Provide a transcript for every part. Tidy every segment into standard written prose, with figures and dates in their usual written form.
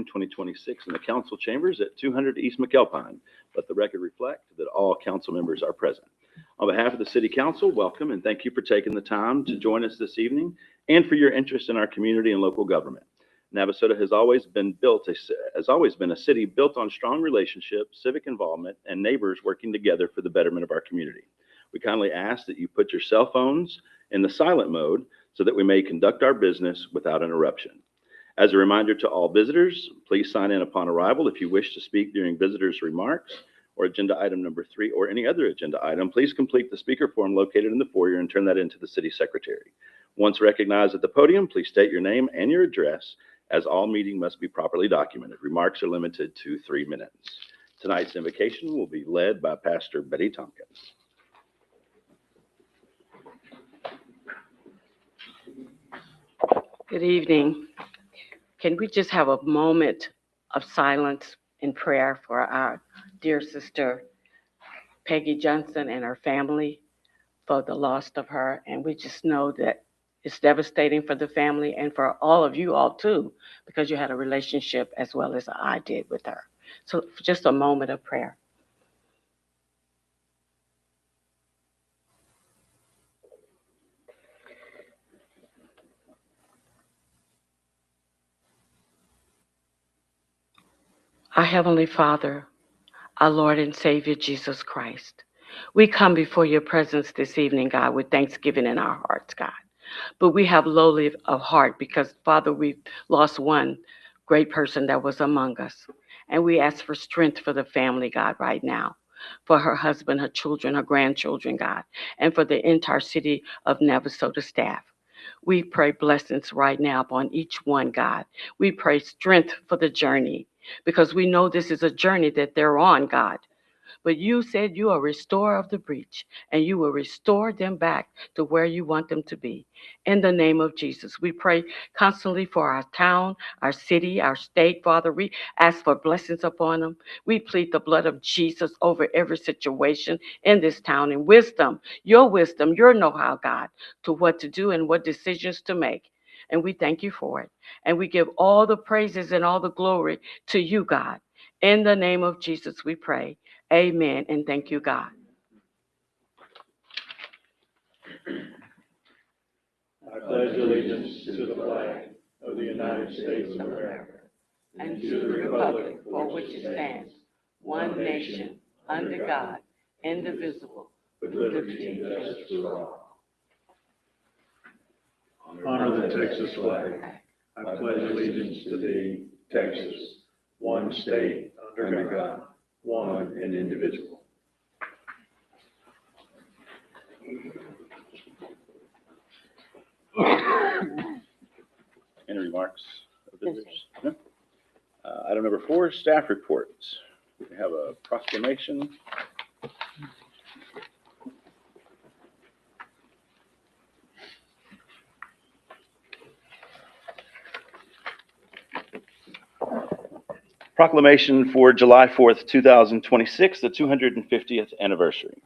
2026 in the council chambers at 200 East McAlpine. Let the record reflect that all council members are present. On behalf of the City Council, welcome and thank you for taking the time to join us this evening and for your interest in our community and local government. Navasota has always been a city built on strong relationships, civic involvement, and neighbors working together for the betterment of our community. We kindly ask that you put your cell phones in the silent mode so that we may conduct our business without interruption. As a reminder to all visitors, please sign in upon arrival. If you wish to speak during visitors' remarks or agenda item number 3 or any other agenda item, please complete the speaker form located in the foyer and turn that in to the city secretary. Once recognized at the podium, please state your name and your address, as all meeting must be properly documented. Remarks are limited to 3 minutes. Tonight's invocation will be led by Pastor Betty Tompkins. Good evening. Can we just have a moment of silence in prayer for our dear sister Peggy Johnson and her family for the loss of her? And we just know that it's devastating for the family and for all of you all too, because you had a relationship as well as I did with her. So just a moment of prayer. Our Heavenly Father, our Lord and Savior, Jesus Christ, we come before your presence this evening, God, with thanksgiving in our hearts, God. But we have lowly of heart because, Father, we've lost one great person that was among us. And we ask for strength for the family, God, right now, for her husband, her children, her grandchildren, God, and for the entire city of Navasota staff. We pray blessings right now upon each one, God. We pray strength for the journey because we know this is a journey that they're on, God. But you said you are a restorer of the breach, and you will restore them back to where you want them to be. In the name of Jesus, we pray constantly for our town, our city, our state, Father. We ask for blessings upon them. We plead the blood of Jesus over every situation in this town and wisdom, your know-how, God, to what to do and what decisions to make. And we thank you for it. And we give all the praises and all the glory to you, God. In the name of Jesus, we pray. Amen, and thank you, God. I pledge allegiance to the flag of the United States of America And to the republic for which it stands, one nation, under God, indivisible, with liberty and justice for all. Honor the Texas flag. I pledge allegiance to thee, Texas, one state under God, one and indivisible. Any remarks of visitors? No? Item number 4, staff reports. We have a proclamation. Proclamation for July 4th, 2026, the 250th anniversary.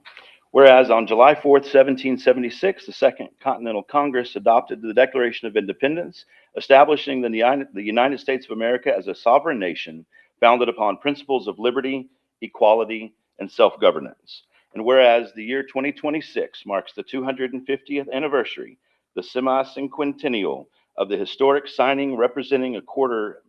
Whereas on July 4th, 1776, the Second Continental Congress adopted the Declaration of Independence, establishing the United States of America as a sovereign nation founded upon principles of liberty, equality, and self-governance. And whereas the year 2026 marks the 250th anniversary, the semi-cinquentennial of the historic signing, representing a quarter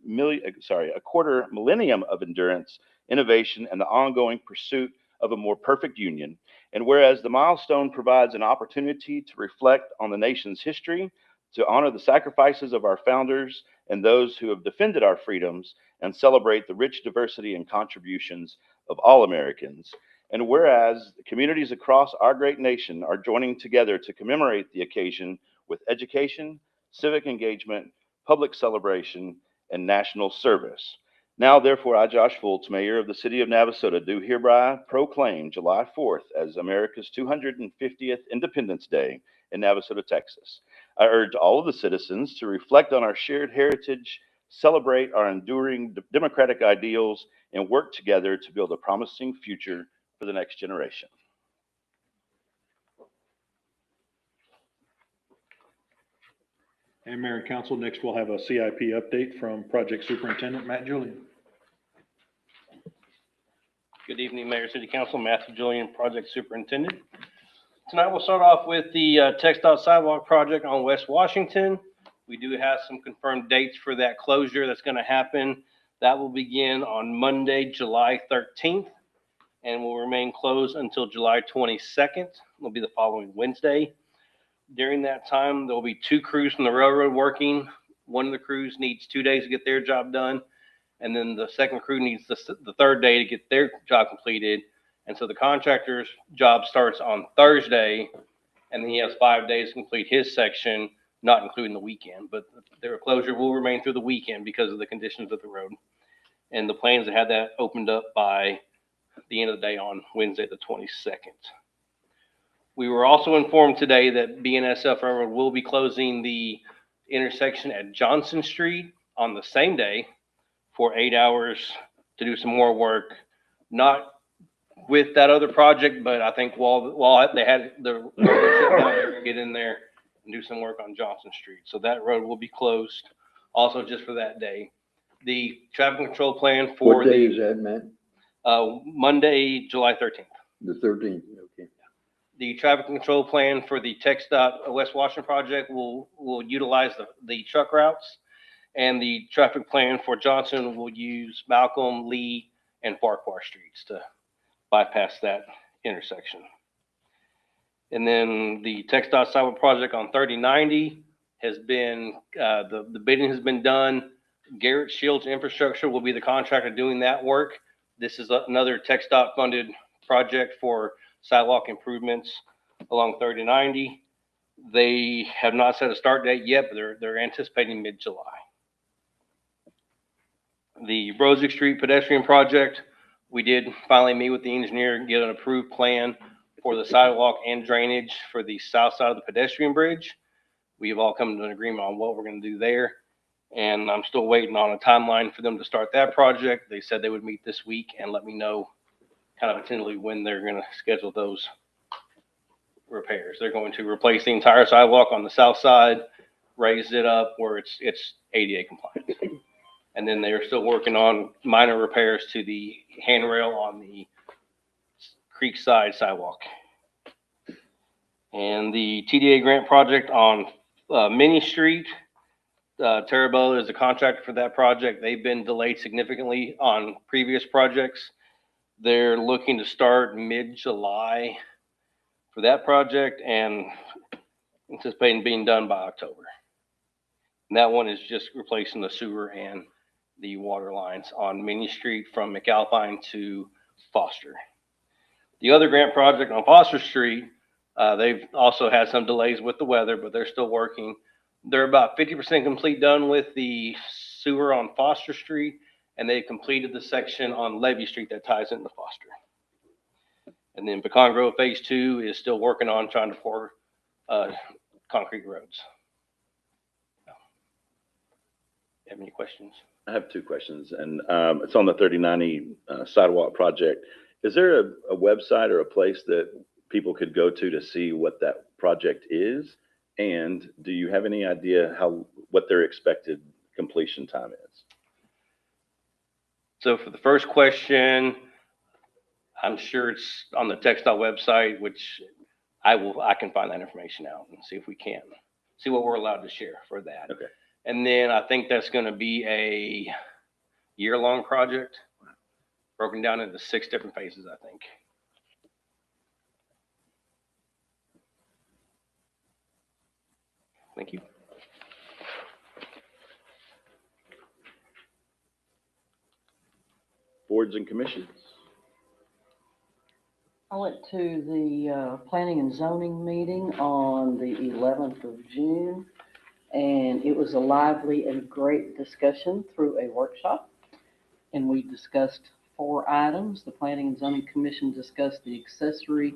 millennium of endurance, innovation, and the ongoing pursuit of a more perfect union. And whereas the milestone provides an opportunity to reflect on the nation's history, to honor the sacrifices of our founders and those who have defended our freedoms, and celebrate the rich diversity and contributions of all Americans. And whereas the communities across our great nation are joining together to commemorate the occasion with education, civic engagement, public celebration, and national service. Now, therefore, I, Josh Fultz, Mayor of the City of Navasota, do hereby proclaim July 4th as America's 250th Independence Day in Navasota, Texas. I urge all of the citizens to reflect on our shared heritage, celebrate our enduring democratic ideals, and work together to build a promising future for the next generation. And Mayor and Council, next we'll have a CIP update from Project Superintendent Matt Julian. Good evening, Mayor, City Council, Matthew Julian, Project Superintendent. Tonight we'll start off with the TxDOT sidewalk project on West Washington. We do have some confirmed dates for that closure that's going to happen. That will begin on Monday, July 13th, and will remain closed until July 22nd. Will be the following Wednesday. During that time, there will be 2 crews from the railroad working. One of the crews needs 2 days to get their job done, and then the second crew needs the third day to get their job completed. And so the contractor's job starts on Thursday, and then he has 5 days to complete his section, not including the weekend. But their closure will remain through the weekend because of the conditions of the road. And the plan is to have that opened up by the end of the day on Wednesday, the 22nd. We were also informed today that BNSF Railroad will be closing the intersection at Johnson Street on the same day for 8 hours to do some more work, not with that other project, but I think while they had the road get in there and do some work on Johnson Street. So that road will be closed also just for that day. The traffic control plan for What day is that, Matt? Monday, July 13th. The 13th, okay. The traffic control plan for the TxDOT West Washington project will utilize the truck routes, and the traffic plan for Johnson will use Malcolm, Lee, and Farquhar streets to bypass that intersection. And then the TxDOT sidewalk project on 3090 has been, the bidding has been done. Garrett Shields Infrastructure will be the contractor doing that work. This is another TxDOT funded project for sidewalk improvements along 3090. They have not set a start date yet, but they're anticipating mid-July. The Brozick Street pedestrian project, we did finally meet with the engineer and get an approved plan for the sidewalk and drainage for the south side of the pedestrian bridge. We have all come to an agreement on what we're going to do there, and I'm still waiting on a timeline for them to start that project. They said they would meet this week and let me know kind of tentatively when they're going to schedule those repairs. They're going to replace the entire sidewalk on the south side, raise it up where it's ADA compliant. And then they're still working on minor repairs to the handrail on the Creekside sidewalk. And the TDA grant project on Minnie Street, Terabella is the contractor for that project. They've been delayed significantly on previous projects. They're looking to start mid-July for that project and anticipating being done by October. And that one is just replacing the sewer and the water lines on Minnie Street from McAlpine to Foster. The other grant project on Foster Street, they've also had some delays with the weather, but they're still working. They're about 50% complete done with the sewer on Foster Street, and they completed the section on Levy Street that ties into Foster. And then Pecan Grove Phase 2 is still working on trying to pour concrete roads. You have any questions? I have 2 questions, and it's on the 3090 sidewalk project. Is there a website or a place that people could go to see what that project is? And do you have any idea what their expected completion time is? So for the first question, I'm sure it's on the TxDOT website, which I can find that information out and see if we can see what we're allowed to share for that. Okay. And then I think that's going to be a year-long project, broken down into 6 different phases, I think. Thank you. Boards and commissions. I went to the planning and zoning meeting on the 11th of June, and it was a lively and great discussion through a workshop. And we discussed 4 items. The Planning and Zoning Commission discussed the accessory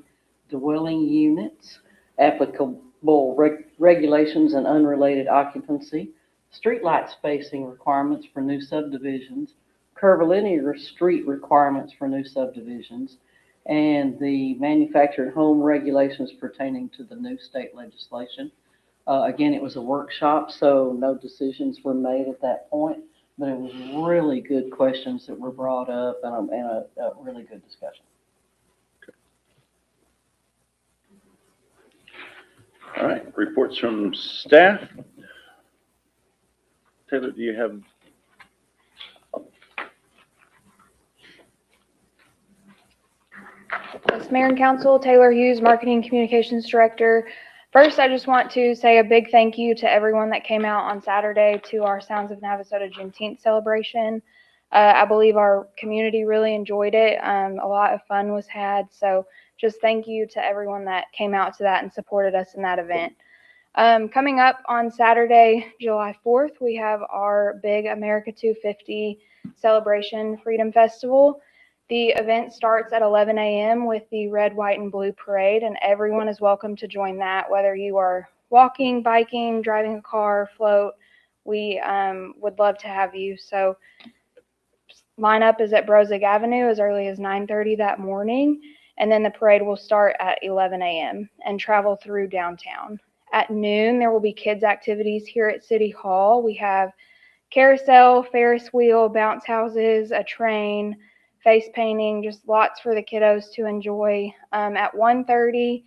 dwelling units, applicable regulations and unrelated occupancy, streetlight spacing requirements for new subdivisions, curvilinear street requirements for new subdivisions, and the manufactured home regulations pertaining to the new state legislation. Again, it was a workshop, so no decisions were made at that point, but it was really good questions that were brought up and a really good discussion. All right, reports from staff. Taylor, do you have? Yes, Mayor and Council, Taylor Hughes, Marketing Communications Director. First, I just want to say a big thank you to everyone that came out on Saturday to our Sounds of Navasota Juneteenth celebration. I believe our community really enjoyed it. A lot of fun was had. So just thank you to everyone that came out to that and supported us in that event. Coming up on Saturday, July 4th, we have our big America 250 Celebration Freedom Festival. The event starts at 11 a.m. with the red, white, and blue parade, and everyone is welcome to join that, whether you are walking, biking, driving a car, float. We would love to have you. So lineup is at Brozig Avenue as early as 9:30 that morning, and then the parade will start at 11 a.m. and travel through downtown. At noon, there will be kids' activities here at City Hall. We have carousel, Ferris wheel, bounce houses, a train, face painting, just lots for the kiddos to enjoy. At 1:30,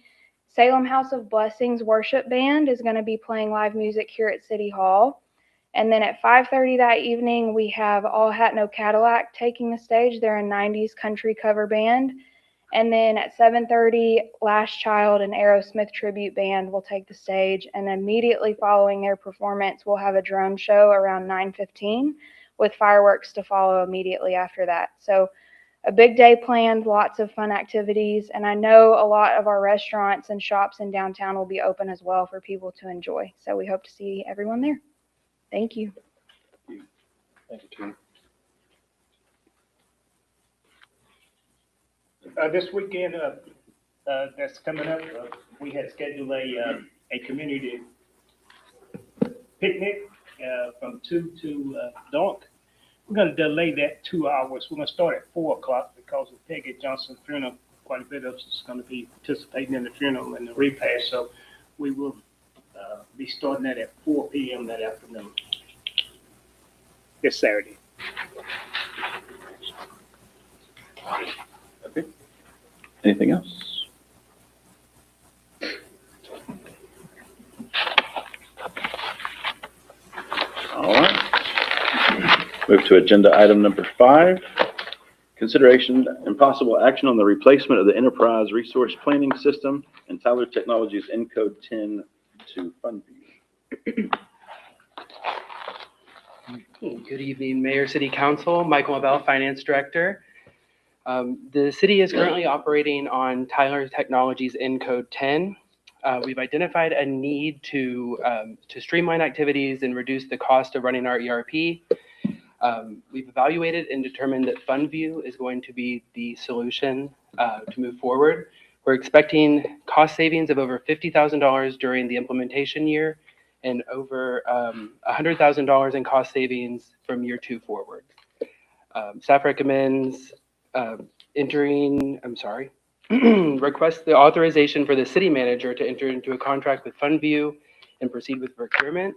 Salem House of Blessings Worship Band is going to be playing live music here at City Hall. And then at 5:30 that evening, we have All Hat No Cadillac taking the stage. They're a 90s country cover band. And then at 7:30, Last Child and Aerosmith Tribute Band will take the stage. And immediately following their performance, we'll have a drone show around 9:15 with fireworks to follow immediately after that. So a big day planned, lots of fun activities. And I know a lot of our restaurants and shops in downtown will be open as well for people to enjoy. So we hope to see everyone there. Thank you. Thank you, Tim. This weekend that's coming up, we had scheduled a community picnic from 2 to dark. We're going to delay that 2 hours. We're going to start at 4 o'clock because of Peggy Johnson's funeral. Quite a bit of us is going to be participating in the funeral and the repast. So we will be starting that at 4 p.m. that afternoon, this Saturday. Okay. Anything else? All right. Move to agenda item number 5. Consideration and possible action on the replacement of the enterprise resource planning system and Tyler Technologies Encode 10 to FundView. Good evening, Mayor, City Council. Michael Mabel, Finance Director. The city is currently operating on Tyler Technologies Encode 10. We've identified a need to streamline activities and reduce the cost of running our ERP. We've evaluated and determined that FundView is going to be the solution to move forward. We're expecting cost savings of over $50,000 during the implementation year and over $100,000 in cost savings from year 2 forward. Staff recommends request the authorization for the city manager to enter into a contract with FundView and proceed with procurement.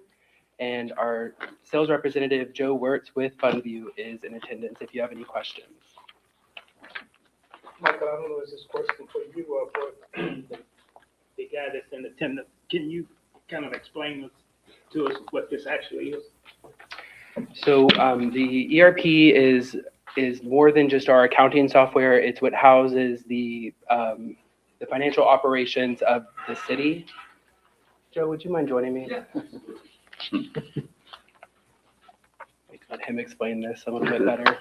And our sales representative, Joe Wirtz with FundView, is in attendance if you have any questions. Michael, I don't know, is this question for you or for the guy that's in attendance? Can you kind of explain to us what this actually is? So the ERP is more than just our accounting software. It's what houses the financial operations of the city. Joe, would you mind joining me? Yeah. Let him explain this a little bit better.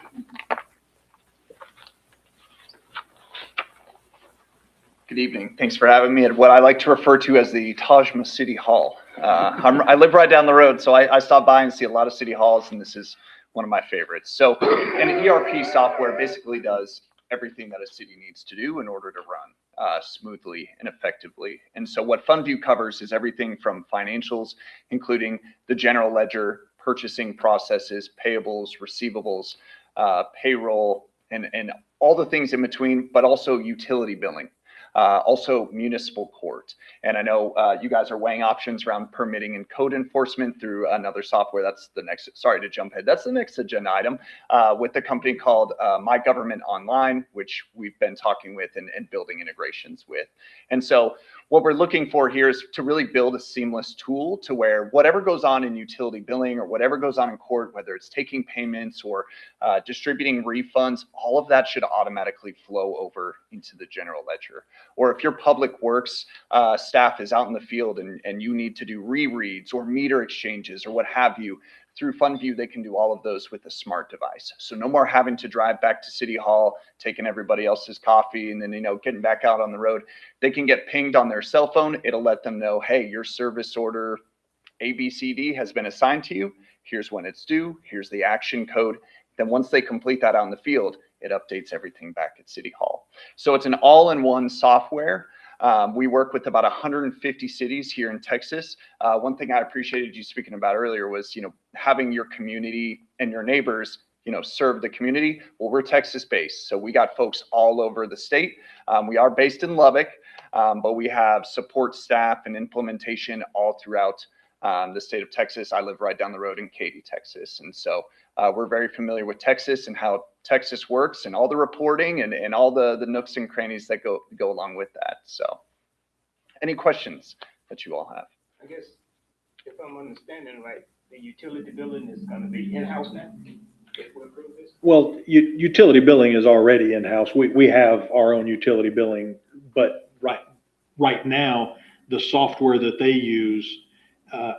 Good evening. Thanks for having me at what I like to refer to as the Tajma City Hall. I live right down the road, so I stop by and see a lot of city halls, and this is one of my favorites. So an ERP software basically does everything that a city needs to do in order to run smoothly and effectively. And so what FundView covers is everything from financials, including the general ledger, purchasing processes, payables, receivables, payroll, and all the things in between, but also utility billing. also municipal court. And I know you guys are weighing options around permitting and code enforcement through another software. That's the next, sorry to jump ahead. That's the next agenda item with a company called My Government Online, which we've been talking with and building integrations with. And so what we're looking for here is to really build a seamless tool to where whatever goes on in utility billing or whatever goes on in court, whether it's taking payments or distributing refunds, all of that should automatically flow over into the general ledger. Or if your public works staff is out in the field and you need to do rereads or meter exchanges or what have you, through FundView, they can do all of those with a smart device. So no more having to drive back to City Hall, taking everybody else's coffee, and then, getting back out on the road. They can get pinged on their cell phone. It'll let them know, hey, your service order ABCD has been assigned to you. Here's when it's due. Here's the action code. Then once they complete that out in the field, it updates everything back at City Hall. So it's an all-in-one software. We work with about 150 cities here in Texas. One thing I appreciated you speaking about earlier was, having your community and your neighbors, serve the community. Well, we're Texas-based, so we got folks all over the state. We are based in Lubbock, but we have support staff and implementation all throughout the state of Texas. I live right down the road in Katy, Texas. And so we're very familiar with Texas and how Texas works and all the reporting and all the nooks and crannies that go along with that. So any questions that you all have? I guess if I'm understanding right, the utility billing is gonna be in-house now? If we approve this? Well, utility billing is already in-house. We have our own utility billing, but right now, the software that they use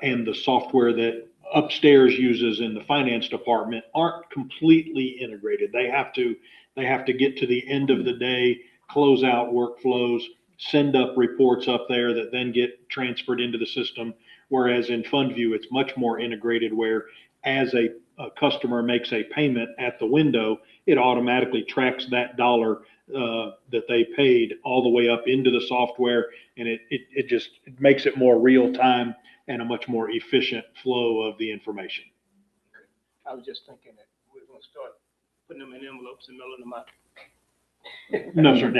and the software that upstairs uses in the finance department aren't completely integrated. They have to get to the end of the day, close out workflows, send up reports up there that then get transferred into the system. Whereas in FundView, it's much more integrated where as a customer makes a payment at the window, it automatically tracks that dollar that they paid all the way up into the software. And it just makes it more real time and a much more efficient flow of the information. I was just thinking that we're gonna start putting them in envelopes and mailing them out. No, sir.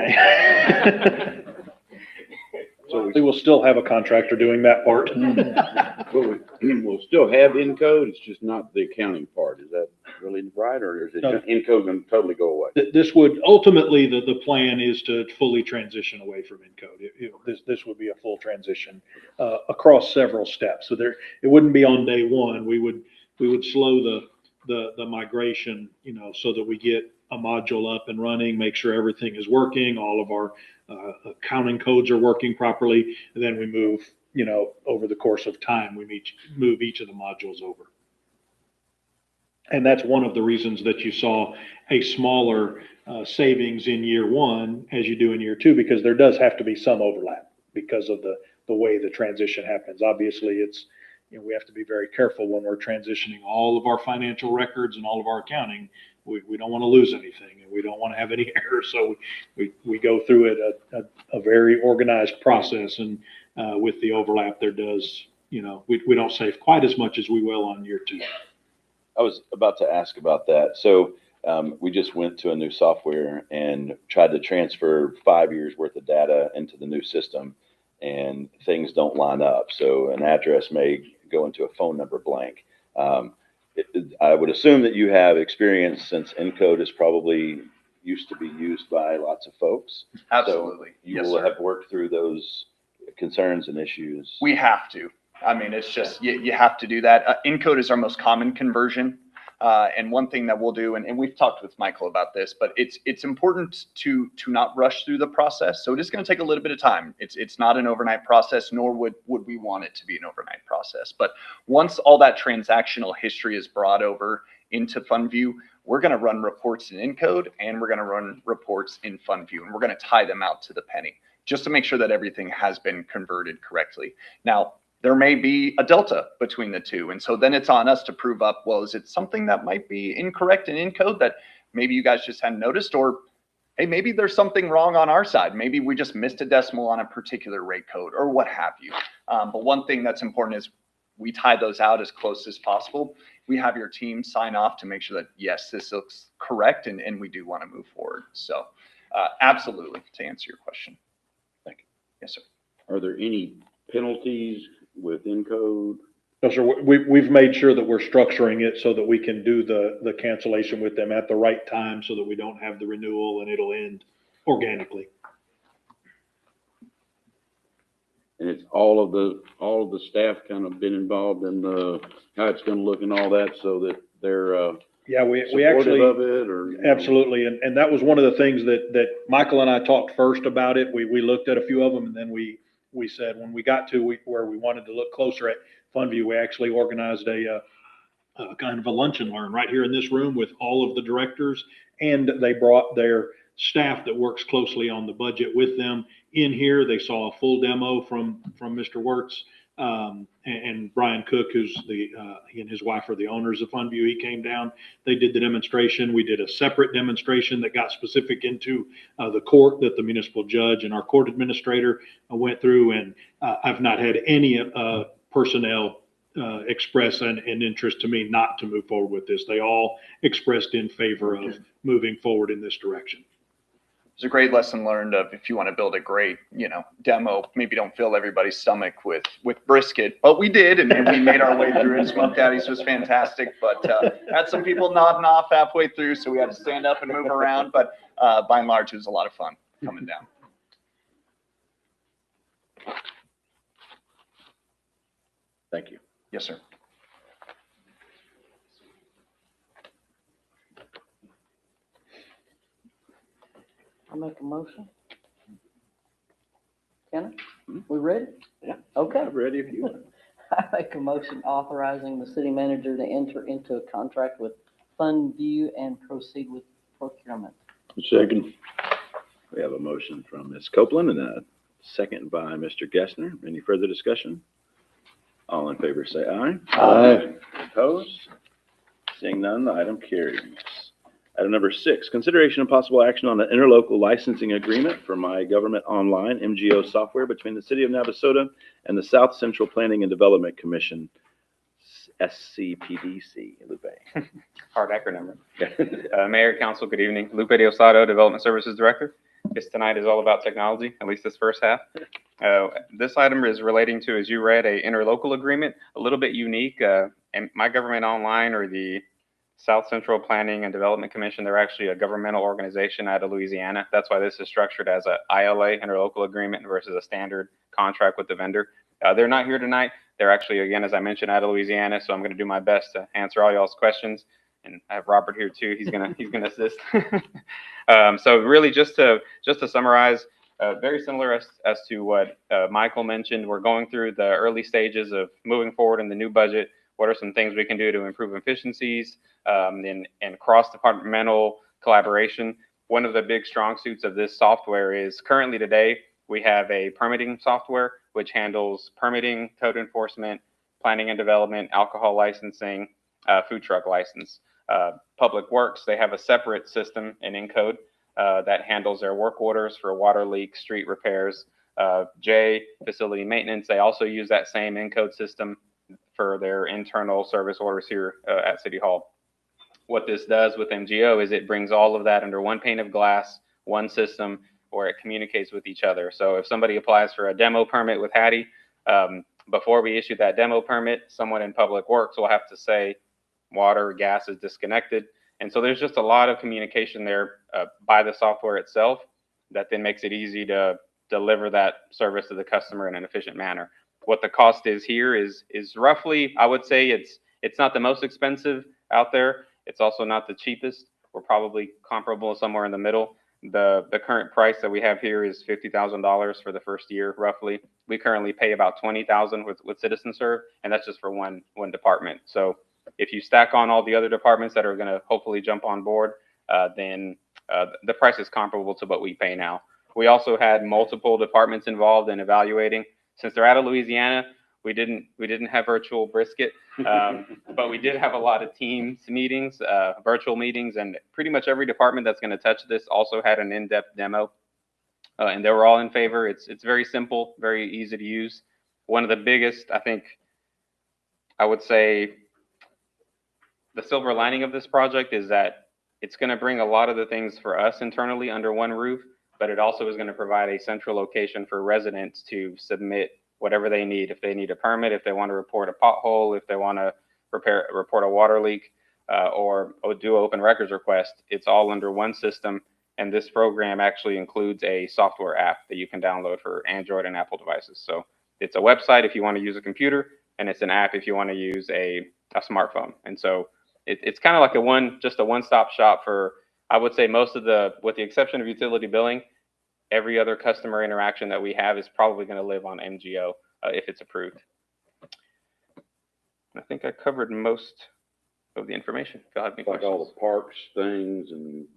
So we will still have a contractor doing that part. We'll still have Encode, it's just not the accounting part. Is that really right, or is it No. Encode going to totally go away? This would ultimately, the plan is to fully transition away from Encode. This would be a full transition across several steps. So it wouldn't be on day one. We would slow the migration, so that we get a module up and running, make sure everything is working, all of our accounting codes are working properly, and then we move, over the course of time, we move each of the modules over. And that's one of the reasons that you saw a smaller savings in year one as you do in year two, because there does have to be some overlap because of the way the transition happens. Obviously, it's, we have to be very careful when we're transitioning all of our financial records and all of our accounting. We don't want to lose anything, and we don't want to have any errors. So we go through it a very organized process, and with the overlap, there does, we don't save quite as much as we will on year two. I was about to ask about that. So we just went to a new software and tried to transfer 5 years worth of data into the new system, and things don't line up. So an address may go into a phone number blank. I would assume that you have experience, since Encode is probably used to be used by lots of folks. Absolutely. So you Yes, will sir. have worked through those concerns and issues. We have to. I mean, it's just, you have to do that. Encode is our most common conversion. And one thing that we'll do, and we've talked with Michael about this, but it's important to not rush through the process. So it is going to take a little bit of time. It's not an overnight process, nor would we want it to be an overnight process. But once all that transactional history is brought over into FundView, we're going to run reports in Encode, and we're going to run reports in FundView, and we're going to tie them out to the penny, just to make sure that everything has been converted correctly. Now, there may be a delta between the two. And so then it's on us to prove up, well, is it something that might be incorrect in Encode that maybe you guys just hadn't noticed? Or, hey, maybe there's something wrong on our side. Maybe we just missed a decimal on a particular rate code or what have you. But one thing that's important is we tie those out as close as possible. We have your team sign off to make sure that, yes, this looks correct, and we do want to move forward. So absolutely, to answer your question. Yes, sir. Are there any penalties with Encode? No, sir, we've made sure that we're structuring it so that we can do the cancellation with them at the right time so that we don't have the renewal and it'll end organically. And it's all of the staff kind of been involved in how it's gonna look and all that, so that they're, Yeah, we supportive actually. of it, or? you know? Absolutely, and that was one of the things that Michael and I talked first about it. We looked at a few of them, and then we said, when we got to where we wanted to look closer at Funview, we actually organized a kind of a lunch and learn right here in this room with all of the directors, and they brought their staff that works closely on the budget with them in here. They saw a full demo from Mr. Wirtz. And Brian Cook, who's he and his wife are the owners of Funview. He came down, they did the demonstration. We did a separate demonstration that got specific into the court that the municipal judge and our court administrator went through. And I've not had any personnel express an interest to me not to move forward with this. They all expressed in favor of moving forward in this direction. It's a great lesson learned of, if you want to build a great, demo, maybe don't fill everybody's stomach with brisket, but we did, and we made our way through it. Smoke Daddy's was fantastic, but had some people nodding off halfway through, so we had to stand up and move around. But by and large, it was a lot of fun coming down. Thank you. Yes, sir. I'll make a motion. Kenna, we ready? Yeah. Okay. I'm ready if you want. I make a motion authorizing the city manager to enter into a contract with Funview and proceed with procurement. Second. We have a motion from Ms. Copeland and a second by Mr. Gessner. Any further discussion? All in favor, say aye. Aye. Opposed? Seeing none, the item carries. Item number 6, consideration and possible action on the interlocal licensing agreement for My Government Online, MGO software, between the City of Navasota and the South Central Planning and Development Commission, SCPDC. Lupe. Hard acronym. Mayor, Council, good evening. Lupe Diosado, Development Services Director. This tonight is all about technology, at least this first half. This item is relating to, as you read, a interlocal agreement, a little bit unique. And My Government Online, or the South Central Planning and Development Commission, they're actually a governmental organization out of Louisiana. That's why this is structured as a ILA, interlocal agreement, versus a standard contract with the vendor. They're not here tonight. They're actually, again, as I mentioned, out of Louisiana. So I'm going to do my best to answer all y'all's questions. And I have Robert here too. He's gonna assist. So really, just to summarize, very similar as to what Michael mentioned. We're going through the early stages of moving forward in the new budget. What are some things we can do to improve efficiencies and cross-departmental collaboration? One of the big strong suits of this software is currently today, we have a permitting software which handles permitting, code enforcement, planning and development, alcohol licensing, food truck license. Public Works, they have a separate system in Encode that handles their work orders for water leaks, street repairs. J, facility maintenance, they also use that same Encode system for their internal service orders here at City Hall. What this does with MGO is it brings all of that under one pane of glass, one system, where it communicates with each other. So if somebody applies for a demo permit with Hattie, before we issue that demo permit, someone in Public Works will have to say water, gas is disconnected. And so there's just a lot of communication there by the software itself that then makes it easy to deliver that service to the customer in an efficient manner. What the cost is here is roughly, I would say it's not the most expensive out there. It's also not the cheapest. We're probably comparable somewhere in the middle. The current price that we have here is $50,000 for the first year, roughly. We currently pay about $20,000 with CitizenServe, and that's just for one department. So if you stack on all the other departments that are going to hopefully jump on board, then the price is comparable to what we pay now. We also had multiple departments involved in evaluating. Since they're out of Louisiana, we didn't have virtual brisket, but we did have a lot of Teams meetings, virtual meetings, and pretty much every department that's going to touch this also had an in-depth demo, and they were all in favor. It's very simple, very easy to use. One of the biggest, I think, I would say, the silver lining of this project is that it's going to bring a lot of the things for us internally under one roof. but it also is going to provide a central location for residents to submit whatever they need. If they need a permit, if they want to report a pothole, if they want to report a water leak, or do an open records request, it's all under one system. And this program actually includes a software app that you can download for Android and Apple devices. So it's a website if you want to use a computer, and it's an app if you want to use a smartphone. And so it's kind of like just a one-stop shop for, I would say, most of with the exception of utility billing, every other customer interaction that we have is probably going to live on MGO if it's approved. I think I covered most of the information. If y'all have any Like questions. all the parks things and.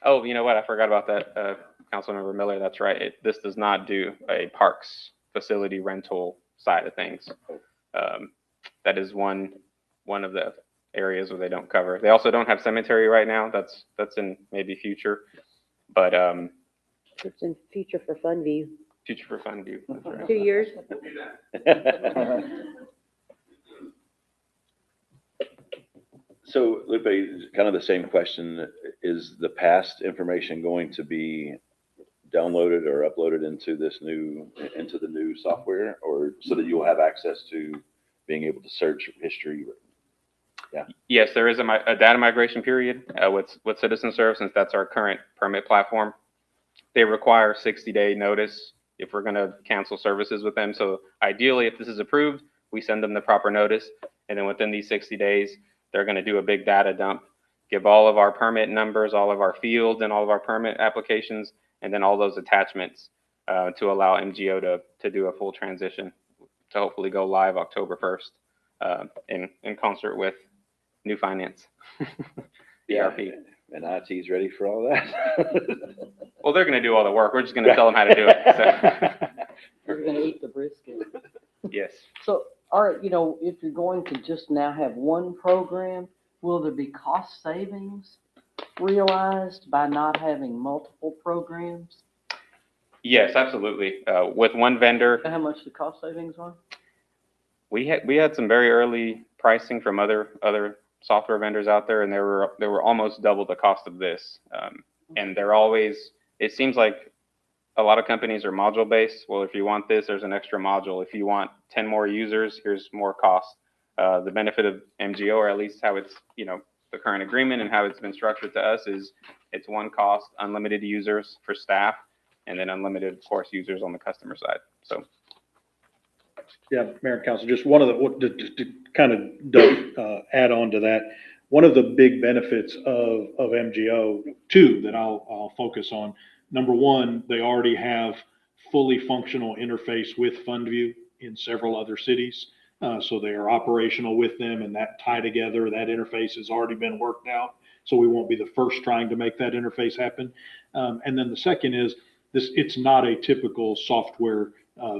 Oh, you know what? I forgot about that, Councilmember Miller. That's right. This does not do a parks facility rental side of things. That is one of the areas where they don't cover. They also don't have cemetery right now. That's in maybe future, but It's in future for Funview. future for Funview. That's right. 2 years. So, Lupe, kind of the same question. Is the past information going to be downloaded or uploaded into the new software, or so that you'll have access to being able to search history? Yeah. Yes, there is a data migration period with Citizen Serve, since that's our current permit platform. They require 60-day notice if we're going to cancel services with them. So ideally, if this is approved, we send them the proper notice, and then within these 60 days, they're going to do a big data dump, give all of our permit numbers, all of our fields, and all of our permit applications, and then all those attachments to allow MGO to do a full transition to hopefully go live October 1st in concert with new finance. ERP. And IT's ready for all that? Well, they're going to do all the work. We're just going to tell them how to do it. So. We're gonna eat the brisket. Yes. So, all right, if you're going to just now have one program, will there be cost savings realized by not having multiple programs? Yes, absolutely. With one vendor, How much the cost savings are? we had some very early pricing from other software vendors out there, and they were almost double the cost of this. And they're always, it seems like a lot of companies are module based. Well, if you want this, there's an extra module. If you want 10 more users, here's more cost. The benefit of MGO, or at least how it's, the current agreement and how it's been structured to us, is it's one cost, unlimited users for staff, and then unlimited, of course, users on the customer side. So. Yeah, Mayor and Council, just one of to kind of add on to that, one of the big benefits of MGO, two that I'll focus on. Number one, they already have fully functional interface with Funview in several other cities. So they are operational with them, and that tie together, that interface has already been worked out. So we won't be the first trying to make that interface happen. And then the second is it's not a typical software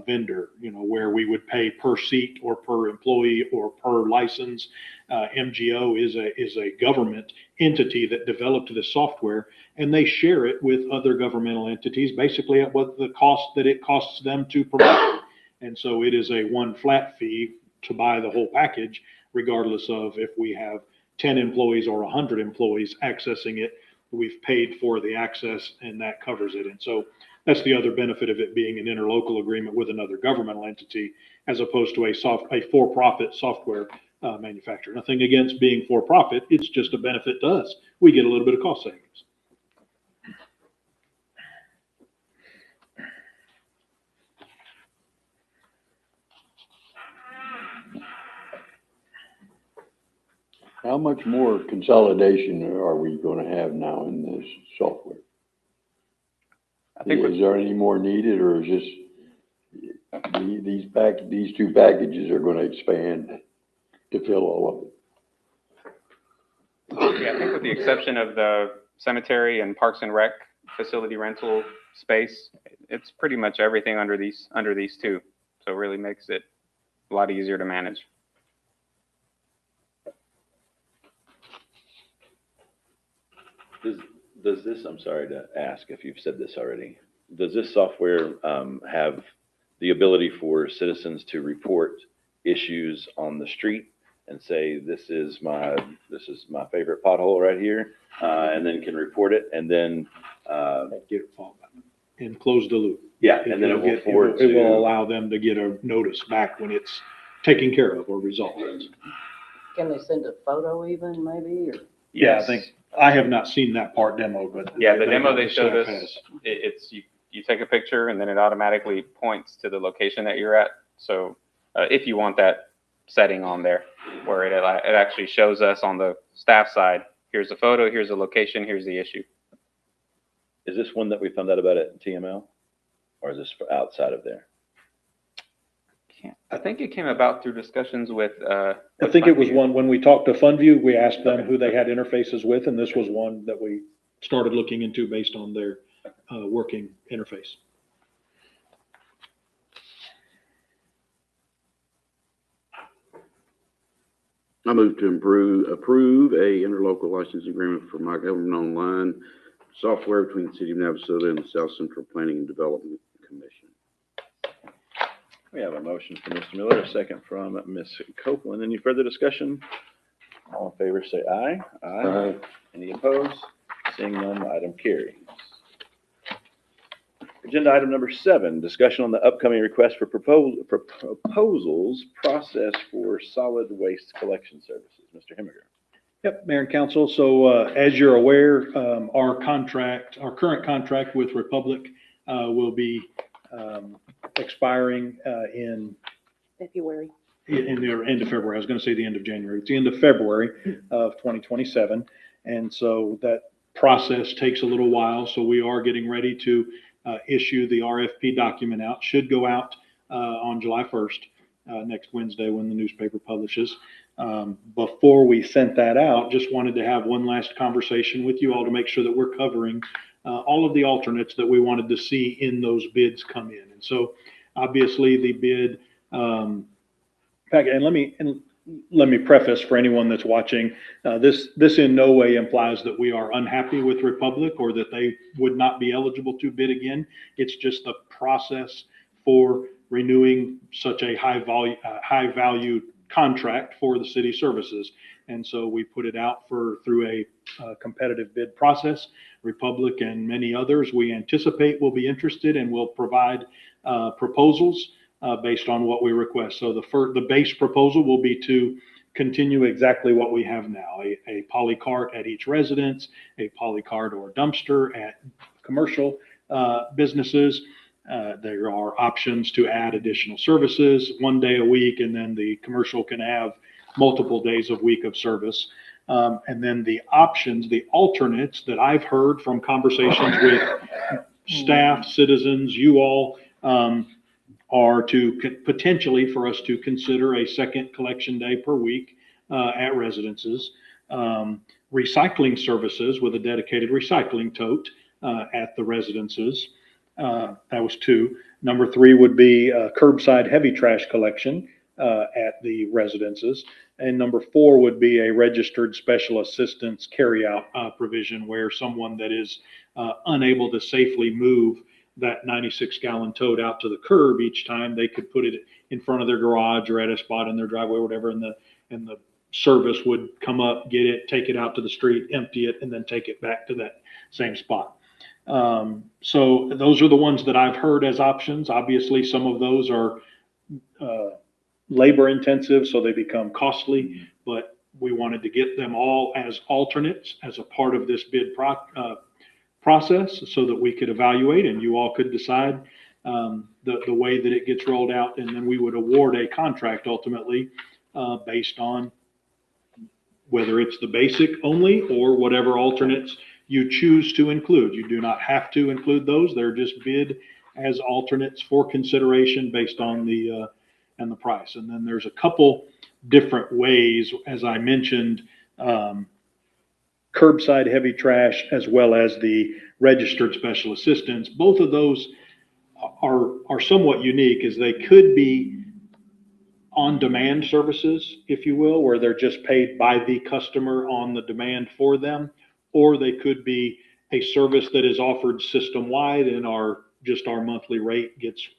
vendor, where we would pay per seat or per employee or per license. MGO is a government entity that developed this software, and they share it with other governmental entities, basically at what the cost that it costs them to provide. And so it is a one flat fee to buy the whole package, regardless of if we have 10 employees or 100 employees accessing it. We've paid for the access, and that covers it. And so that's the other benefit of it being an interlocal agreement with another governmental entity, as opposed to a for-profit software manufacturer. Nothing against being for-profit. It's just a benefit to us. We get a little bit of cost savings. How much more consolidation are we going to have now in this software? I think Is there any more needed, or is these two packages are going to expand to fill all of it? Yeah, I think with the exception of the cemetery and Parks and Rec facility rental space, it's pretty much everything under these two. So it really makes it a lot easier to manage. Does this, I'm sorry to ask if you've said this already, does this software have the ability for citizens to report issues on the street and say, this is my favorite pothole right here, and then can report it, and then Get it followed up and close the loop. Yeah, and then it will forward It will to, allow them to get a notice back when it's taken care of or resolved. Can they send a photo even, maybe, or? Yeah, I have not seen that part demoed, but. Yeah, the demo they staff showed us, has. it's, you take a picture and then it automatically points to the location that you're at. So if you want that setting on there, where it actually shows us on the staff side, here's the photo, here's the location, here's the issue. is this one that we found out about at TML? Or is this for outside of there? I think it came about through discussions with. I think it was one, when we talked to FundView, we asked them who they had interfaces with, and this was one that we started looking into based on their working interface. I move to approve a interlocal license agreement for My Government Online software between the City of Navasota and the South Central Planning and Development Commission. We have a motion from Mr. Miller, a second from Ms. Copeland. Any further discussion? All in favor, say aye. Aye. Any opposed? Seeing none, item carries. Agenda item number 7, discussion on the upcoming request for proposals process for solid waste collection services. Mr. Hemminger. Yep, Mayor and Council. So as you're aware, our current contract with Republic will be expiring in February. in the end of February. I was going to say the end of January. It's the end of February of 2027. And so that process takes a little while. So we are getting ready to issue the RFP document out. Should go out on July 1st, next Wednesday when the newspaper publishes. Before we sent that out, just wanted to have one last conversation with you all to make sure that we're covering all of the alternates that we wanted to see in those bids come in. And so obviously the bid, and let me preface for anyone that's watching, this in no way implies that we are unhappy with Republic or that they would not be eligible to bid again. It's just the process for renewing such a high value contract for the city services. And so we put it out through a competitive bid process. Republic and many others we anticipate will be interested and will provide proposals based on what we request. So the base proposal will be to continue exactly what we have now, a polycart at each residence, a polycart or dumpster at commercial businesses. There are options to add additional services 1 day a week, and then the commercial can have multiple days a week of service. And then the options, the alternates that I've heard from conversations with staff, citizens, you all, are to potentially for us to consider a second collection day per week at residences, recycling services with a dedicated recycling tote at the residences. That was 2. Number 3 would be curbside heavy trash collection at the residences. And number 4 would be a registered special assistance carryout provision where someone that is unable to safely move that 96-gallon tote out to the curb each time, they could put it in front of their garage or at a spot in their driveway or whatever, and the service would come up, get it, take it out to the street, empty it, and then take it back to that same spot. So those are the ones that I've heard as options. Obviously, some of those are labor intensive, so they become costly, but we wanted to get them all as alternates as a part of this bid process so that we could evaluate and you all could decide the way that it gets rolled out, and then we would award a contract ultimately based on whether it's the basic only or whatever alternates you choose to include. You do not have to include those. They're just bid as alternates for consideration based on the price. And then there's a couple different ways, as I mentioned, curbside heavy trash as well as the registered special assistance. Both of those are somewhat unique, as they could be on-demand services, if you will, where they're just paid by the customer on the demand for them, or they could be a service that is offered system-wide and our monthly rate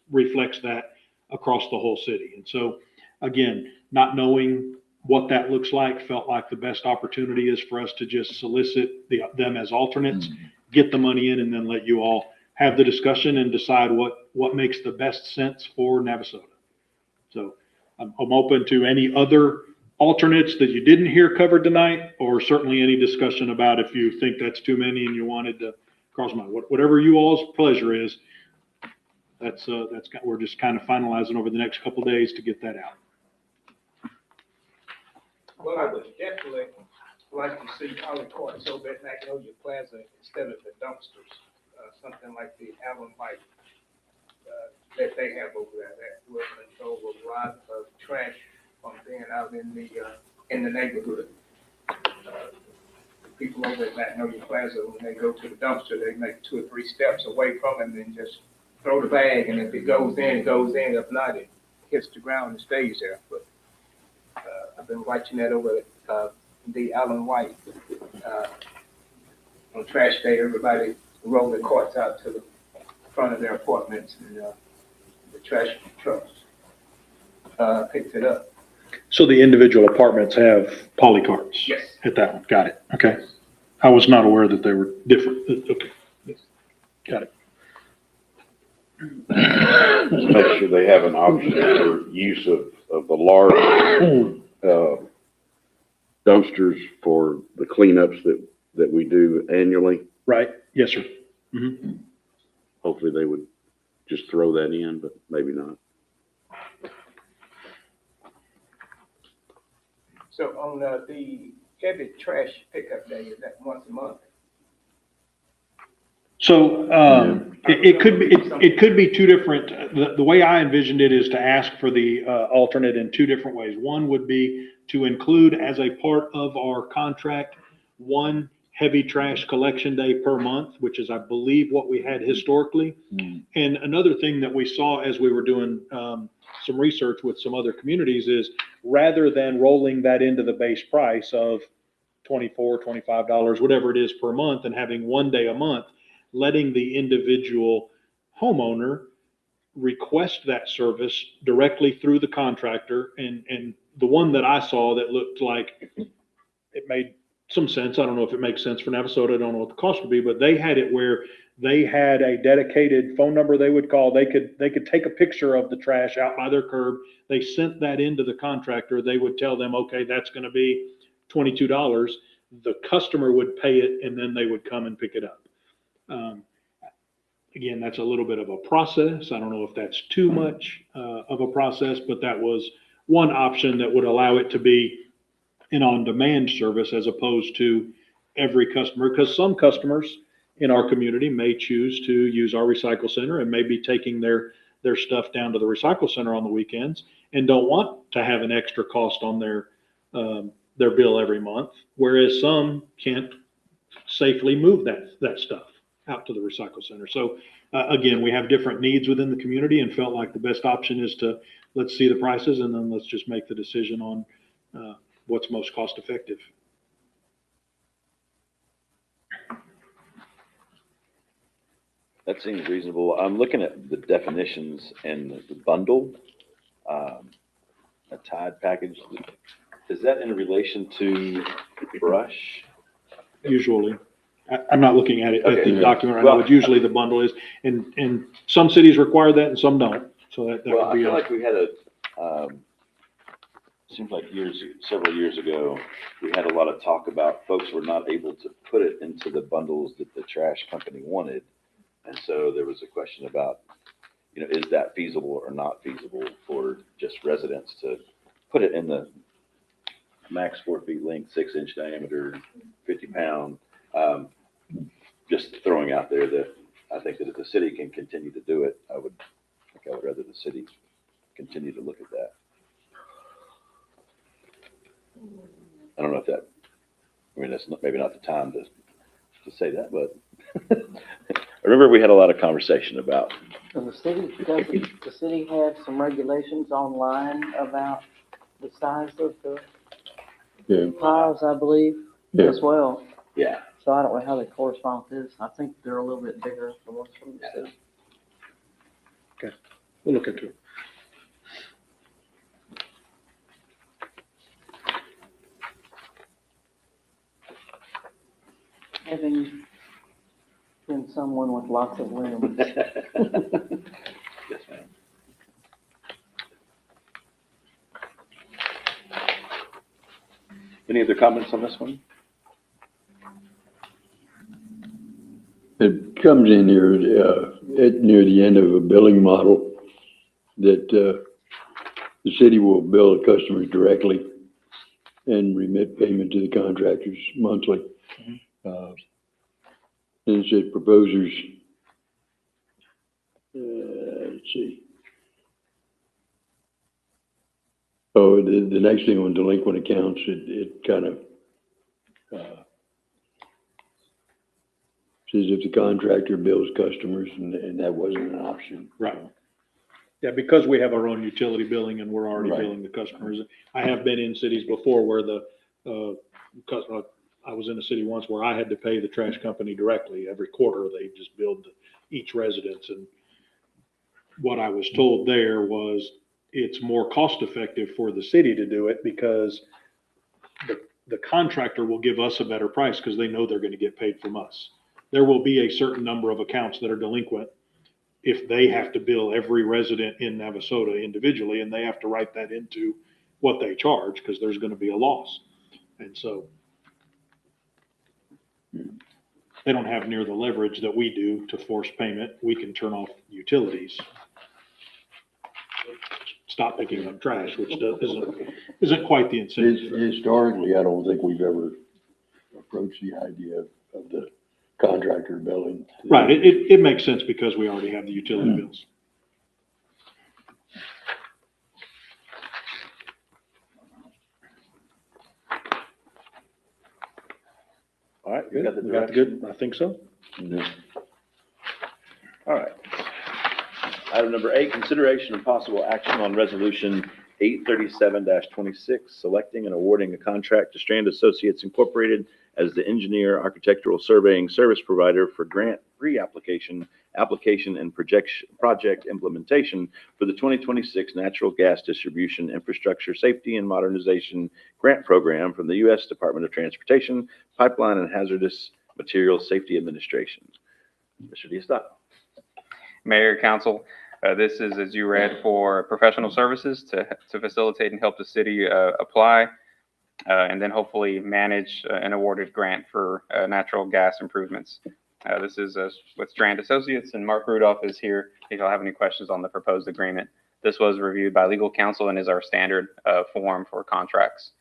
reflects that across the whole city. And so, again, not knowing what that looks like, felt like the best opportunity is for us to just solicit them as alternates get the money in and then let you all have the discussion and decide what makes the best sense for Navasota. So I'm open to any other alternates that you didn't hear covered tonight, or certainly any discussion about if you think that's too many and you wanted to cross my, whatever you all's pleasure is. We're just kind of finalizing over the next couple of days to get that out. Well, I would definitely like to see Holly Court over at Magnolia Plaza instead of the dumpsters, something like the Allen White, that they have over there, that will control a lot of trash from being out in the neighborhood. People over at Magnolia Plaza, when they go to the dumpster, they make 2 or 3 steps away from it and just throw the bag, and if it goes in, it goes in. If not, it hits the ground and stays there. But I've been watching that over at the Allen White. On trash day, everybody roll their carts out to the front of their apartments, and the trash trucks picked it up. So the individual apartments have poly carts? Yes. At that one, got it, okay. I was not aware that they were different, okay. Got it. Just make sure they have an option for use of the large, dumpsters for the cleanups that we do annually. Right, yes, sir. Mm-hmm. Hopefully they would just throw that in, but maybe not. So on the heavy trash pickup day, is that once a month? So, it could be 2 different, the way I envisioned it is to ask for the, alternate in 2 different ways. One would be to include as a part of our contract, 1 heavy trash collection day per month, which is, I believe, what we had historically. And another thing that we saw as we were doing, some research with some other communities is, rather than rolling that into the base price of $24, $25, whatever it is per month, and having 1 day a month, letting the individual homeowner request that service directly through the contractor. And the one that I saw that looked like it made some sense, I don't know if it makes sense for Navasota, I don't know what the cost would be, but they had it where they had a dedicated phone number they would call. They could take a picture of the trash out by their curb. They sent that into the contractor. They would tell them, okay, that's going to be $22. The customer would pay it, and then they would come and pick it up. Again, that's a little bit of a process. I don't know if that's too much of a process, but that was one option that would allow it to be an on-demand service as opposed to every customer, because some customers in our community may choose to use our recycle center and may be taking their stuff down to the recycle center on the weekends and don't want to have an extra cost on their bill every month, whereas some can't safely move that stuff out to the recycle center. So again, we have different needs within the community and felt like the best option is to, let's see the prices and then let's just make the decision on what's most cost effective. That seems reasonable. I'm looking at the definitions and the bundle, a Tide package. Is that in relation to brush? Usually. I'm not looking at it at the Okay. document right now, but usually the bundle is, and some cities require that and some don't. So that Well, I would be feel like we had seems like several years ago, we had a lot of talk about folks were not able to put it into the bundles that the trash company wanted. And so there was a question about, is that feasible or not feasible for just residents to put it in the max 4 feet length, 6-inch diameter, 50 pound. Just throwing out there that I think that if the city can continue to do it, I would rather the city continue to look at that. I don't know if that, that's maybe not the time to say that, but I remember we had a lot of conversation about. And does the city have some regulations online about the size of the piles, I believe, as well? Yeah. So I don't know how they correspond with this. I think they're a little bit bigger than ones from the city. Okay, we'll look into it. Having Been someone with lots of limbs. Yes, ma'am. Any other comments on this one? It comes in here, near the end of a billing model that, the city will bill the customers directly and remit payment to the contractors monthly. And it says proposers, let's see. Oh, the next thing on delinquent accounts, it kind of, says if the contractor bills customers, and that wasn't an option. Right. Yeah, because we have our own utility billing and we're already Right. billing the customers. I have been in cities before where I was in a city once where I had to pay the trash company directly. Every quarter, they just billed each residence. And what I was told there was it's more cost effective for the city to do it because the contractor will give us a better price because they know they're going to get paid from us. There will be a certain number of accounts that are delinquent if they have to bill every resident in Navasota individually, and they have to write that into what they charge because there's going to be a loss. And so they don't have near the leverage that we do to force payment. We can turn off utilities, stop picking up trash, which isn't quite the incentive. Historically, I don't think we've ever approached the idea of the contractor billing. Right, it makes sense because we already have the utility bills. All right, you got the We got the direction? good, I think so. All right. Item number 8, consideration and possible action on resolution 837-26, selecting and awarding a contract to Strand Associates Incorporated as the engineer architectural surveying service provider for grant pre-application, application and project implementation for the 2026 Natural Gas Distribution Infrastructure Safety and Modernization Grant Program from the U.S. Department of Transportation, Pipeline and Hazardous Materials Safety Administration. Mr. Diosdado. Mayor, council, this is, as you read, for professional services to facilitate and help the city apply and then hopefully manage an awarded grant for natural gas improvements. This is with Strand Associates, and Mark Rudolph is here if you'll have any questions on the proposed agreement. This was reviewed by legal counsel and is our standard form for contracts.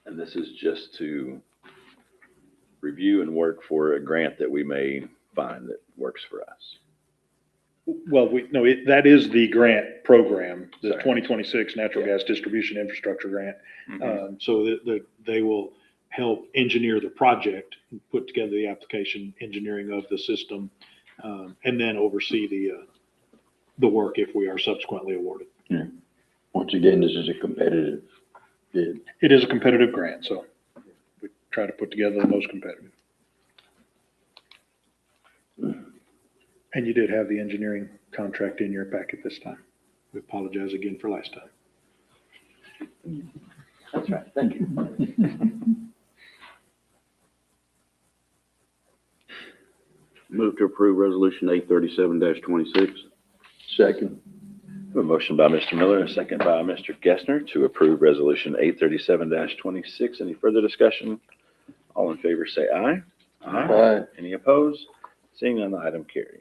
And this is just to review and work for a grant that we may find that works for us. Well, that is the grant program, the Sorry. 2026 Natural Gas Distribution Infrastructure Grant. So that they will help engineer the project, put together the application, engineering of the system, and then oversee the work if we are subsequently awarded. Yeah. Once again, this is a competitive bid. It is a competitive grant, so we try to put together the most competitive. And you did have the engineering contract in your packet this time. We apologize again for last time. That's right. Thank you. Move to approve resolution 837-26. Second. A motion by Mr. Miller, and a second by Mr. Gessner to approve resolution 837-26. Any further discussion? All in favor say aye. Aye. Any opposed? Seeing none, the item carries.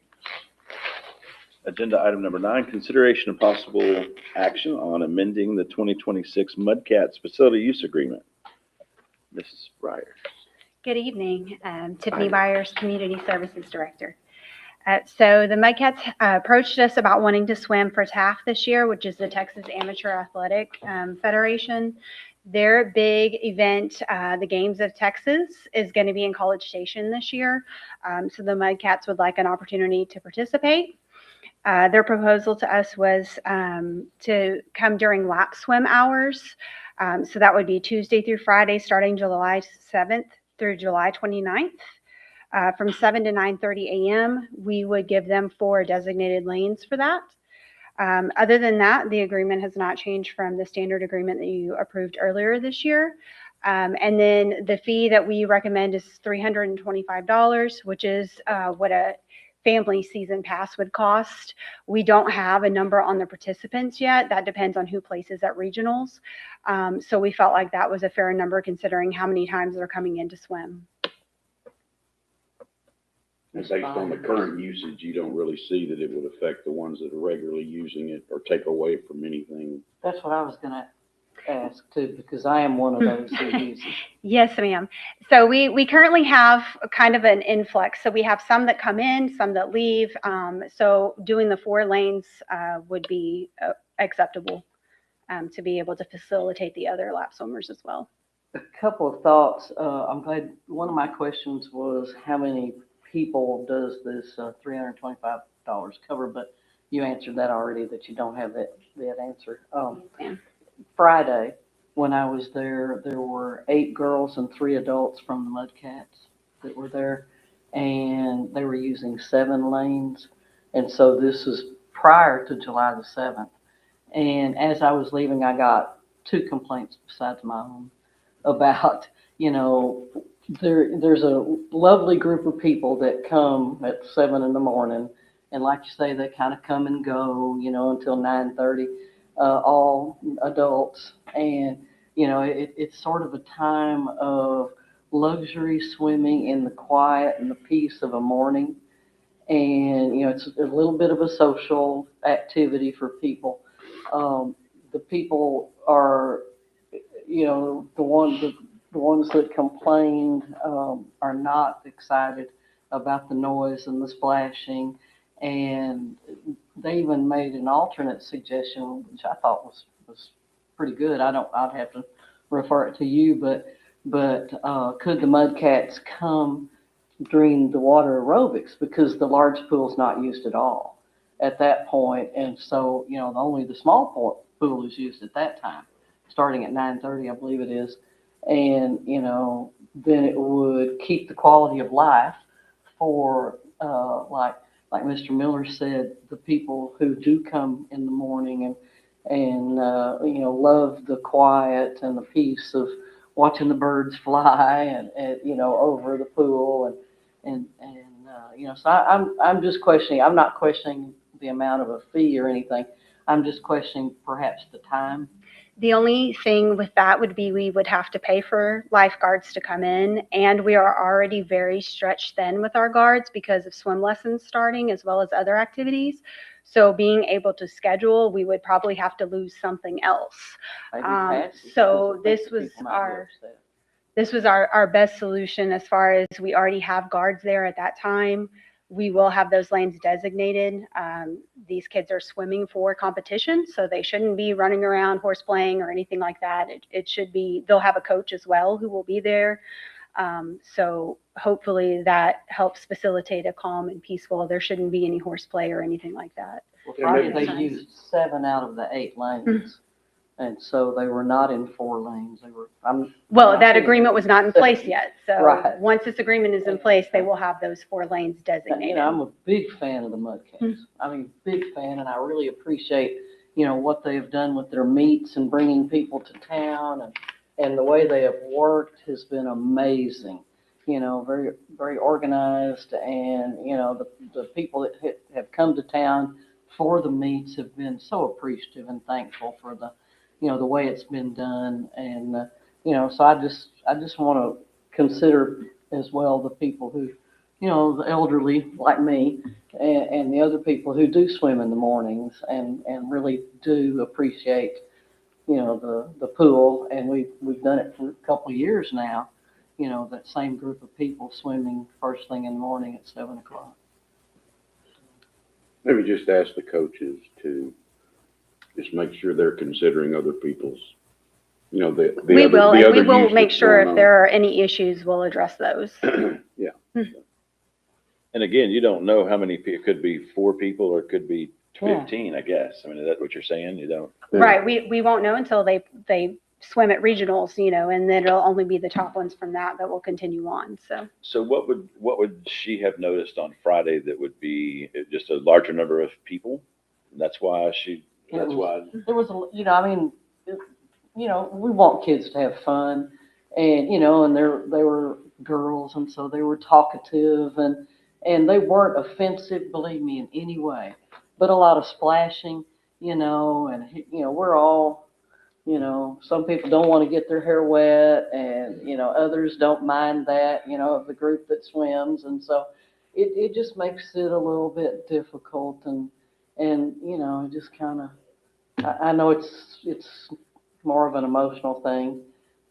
Agenda item number 9, consideration of possible action on amending the 2026 Mudcats Facility Use Agreement. Mrs. Breyer. Good evening, Tiffany Byers, Community Services Director. So the Mudcats approached us about wanting to swim for TAF this year, which is the Texas Amateur Athletic Federation. Their big event, the Games of Texas, is going to be in College Station this year. So the Mudcats would like an opportunity to participate. Their proposal to us was to come during lap swim hours. So that would be Tuesday through Friday, starting July 7th through July 29th. From 7 to 9:30 a.m., we would give them 4 designated lanes for that. Other than that, the agreement has not changed from the standard agreement that you approved earlier this year. And then the fee that we recommend is $325, which is what a family season pass would cost. We don't have a number on the participants yet. That depends on who places at regionals. So we felt like that was a fair number considering how many times they're coming in to swim. And based on the current usage, you don't really see that it would affect the ones that are regularly using it or take away from anything. That's what I was gonna ask too, because I am one of those who uses. Yes, ma'am. So we currently have kind of an influx. So we have some that come in, some that leave. So doing the 4 lanes would be acceptable to be able to facilitate the other lap swimmers as well. A couple of thoughts. I'm glad, one of my questions was how many people does this $325 cover, but you answered that already, that you don't have that answer. Friday, when I was there, there were 8 girls and 3 adults from the Mudcats that were there, and they were using 7 lanes. And so this is prior to July the 7th. And as I was leaving, I got 2 complaints besides my own about, you know, there's a lovely group of people that come at 7 in the morning, and like you say, they kind of come and go, you know, until 9:30, all adults. And, you know, it's sort of a time of luxury swimming in the quiet and the peace of a morning. And, you know, it's a little bit of a social activity for people. The people are, you know, the ones that complained are not excited about the noise and the splashing. And they even made an alternate suggestion, which I thought was pretty good. I'd have to refer it to you, but could the Mudcats come during the water aerobics, because the large pool's not used at all at that point. And so, you know, only the small pool is used at that time, starting at 9:30, I believe it is. And, you know, then it would keep the quality of life for, like Mr. Miller said, the people who do come in the morning and you know, love the quiet and the peace of watching the birds fly and you know, over the pool and you know, so I'm just questioning. I'm not questioning the amount of a fee or anything. I'm just questioning perhaps the time. The only thing with that would be we would have to pay for lifeguards to come in, and we are already very stretched thin with our guards because of swim lessons starting as well as other activities. So being able to schedule, we would probably have to lose something else. So this was our best solution as far as we already have guards there at that time. We will have those lanes designated. These kids are swimming for competition, so they shouldn't be running around horseplaying or anything like that. It should be, they'll have a coach as well who will be there. So hopefully that helps facilitate a calm and peaceful. There shouldn't be any horseplay or anything like that. Well, Friday they used 7 out of the 8 lanes. And so they were not in 4 lanes. They were. Well, that agreement was not in place yet. So right. Once this agreement is in place, they will have those 4 lanes designated. You know, I'm a big fan of the Mudcats. I mean, big fan, and I really appreciate, you know, what they have done with their meets and bringing people to town, and the way they have worked has been amazing. You know, very, very organized, and, you know, the people that have come to town for the meets have been so appreciative and thankful for the, you know, the way it's been done. And, you know, so I just want to consider as well the people who, you know, the elderly like me and the other people who do swim in the mornings and really do appreciate, you know, the pool. And we've done it for a couple of years now, you know, that same group of people swimming first thing in the morning at 7 o'clock. Maybe just ask the coaches to just make sure they're considering other people's, you know, we will make sure if there are any issues, we'll address those. Yeah. And again, you don't know how many people, it could be 4 people or it could be 15, I guess. I mean, is that what you're saying? You don't? Right. We won't know until they swim at regionals, and then it'll only be the top ones from that will continue on, so. So what would she have noticed on Friday that would be just a larger number of people? That's why There was, we want kids to have fun and, and they were girls and so they were talkative and they weren't offensive, believe me, in any way, but a lot of splashing, and, we're all, some people don't want to get their hair wet and, others don't mind that, of the group that swims. And so it just makes it a little bit difficult and, just kind of, I know it's more of an emotional thing,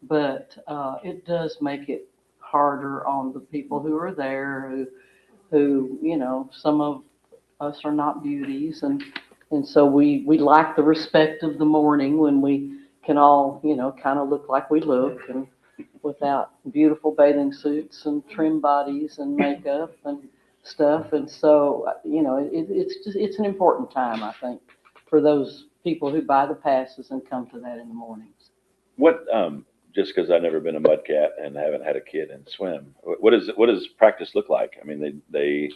but it does make it harder on the people who are there, who some of us are not beauties, and so we like the respect of the morning when we can all kind of look like we look and without beautiful bathing suits and trim bodies and makeup and stuff, and so it's an important time, I think, for those people who buy the passes and come to that in the mornings. What, just because I've never been a mudcat and haven't had a kid and swim, what does practice look like? I mean, they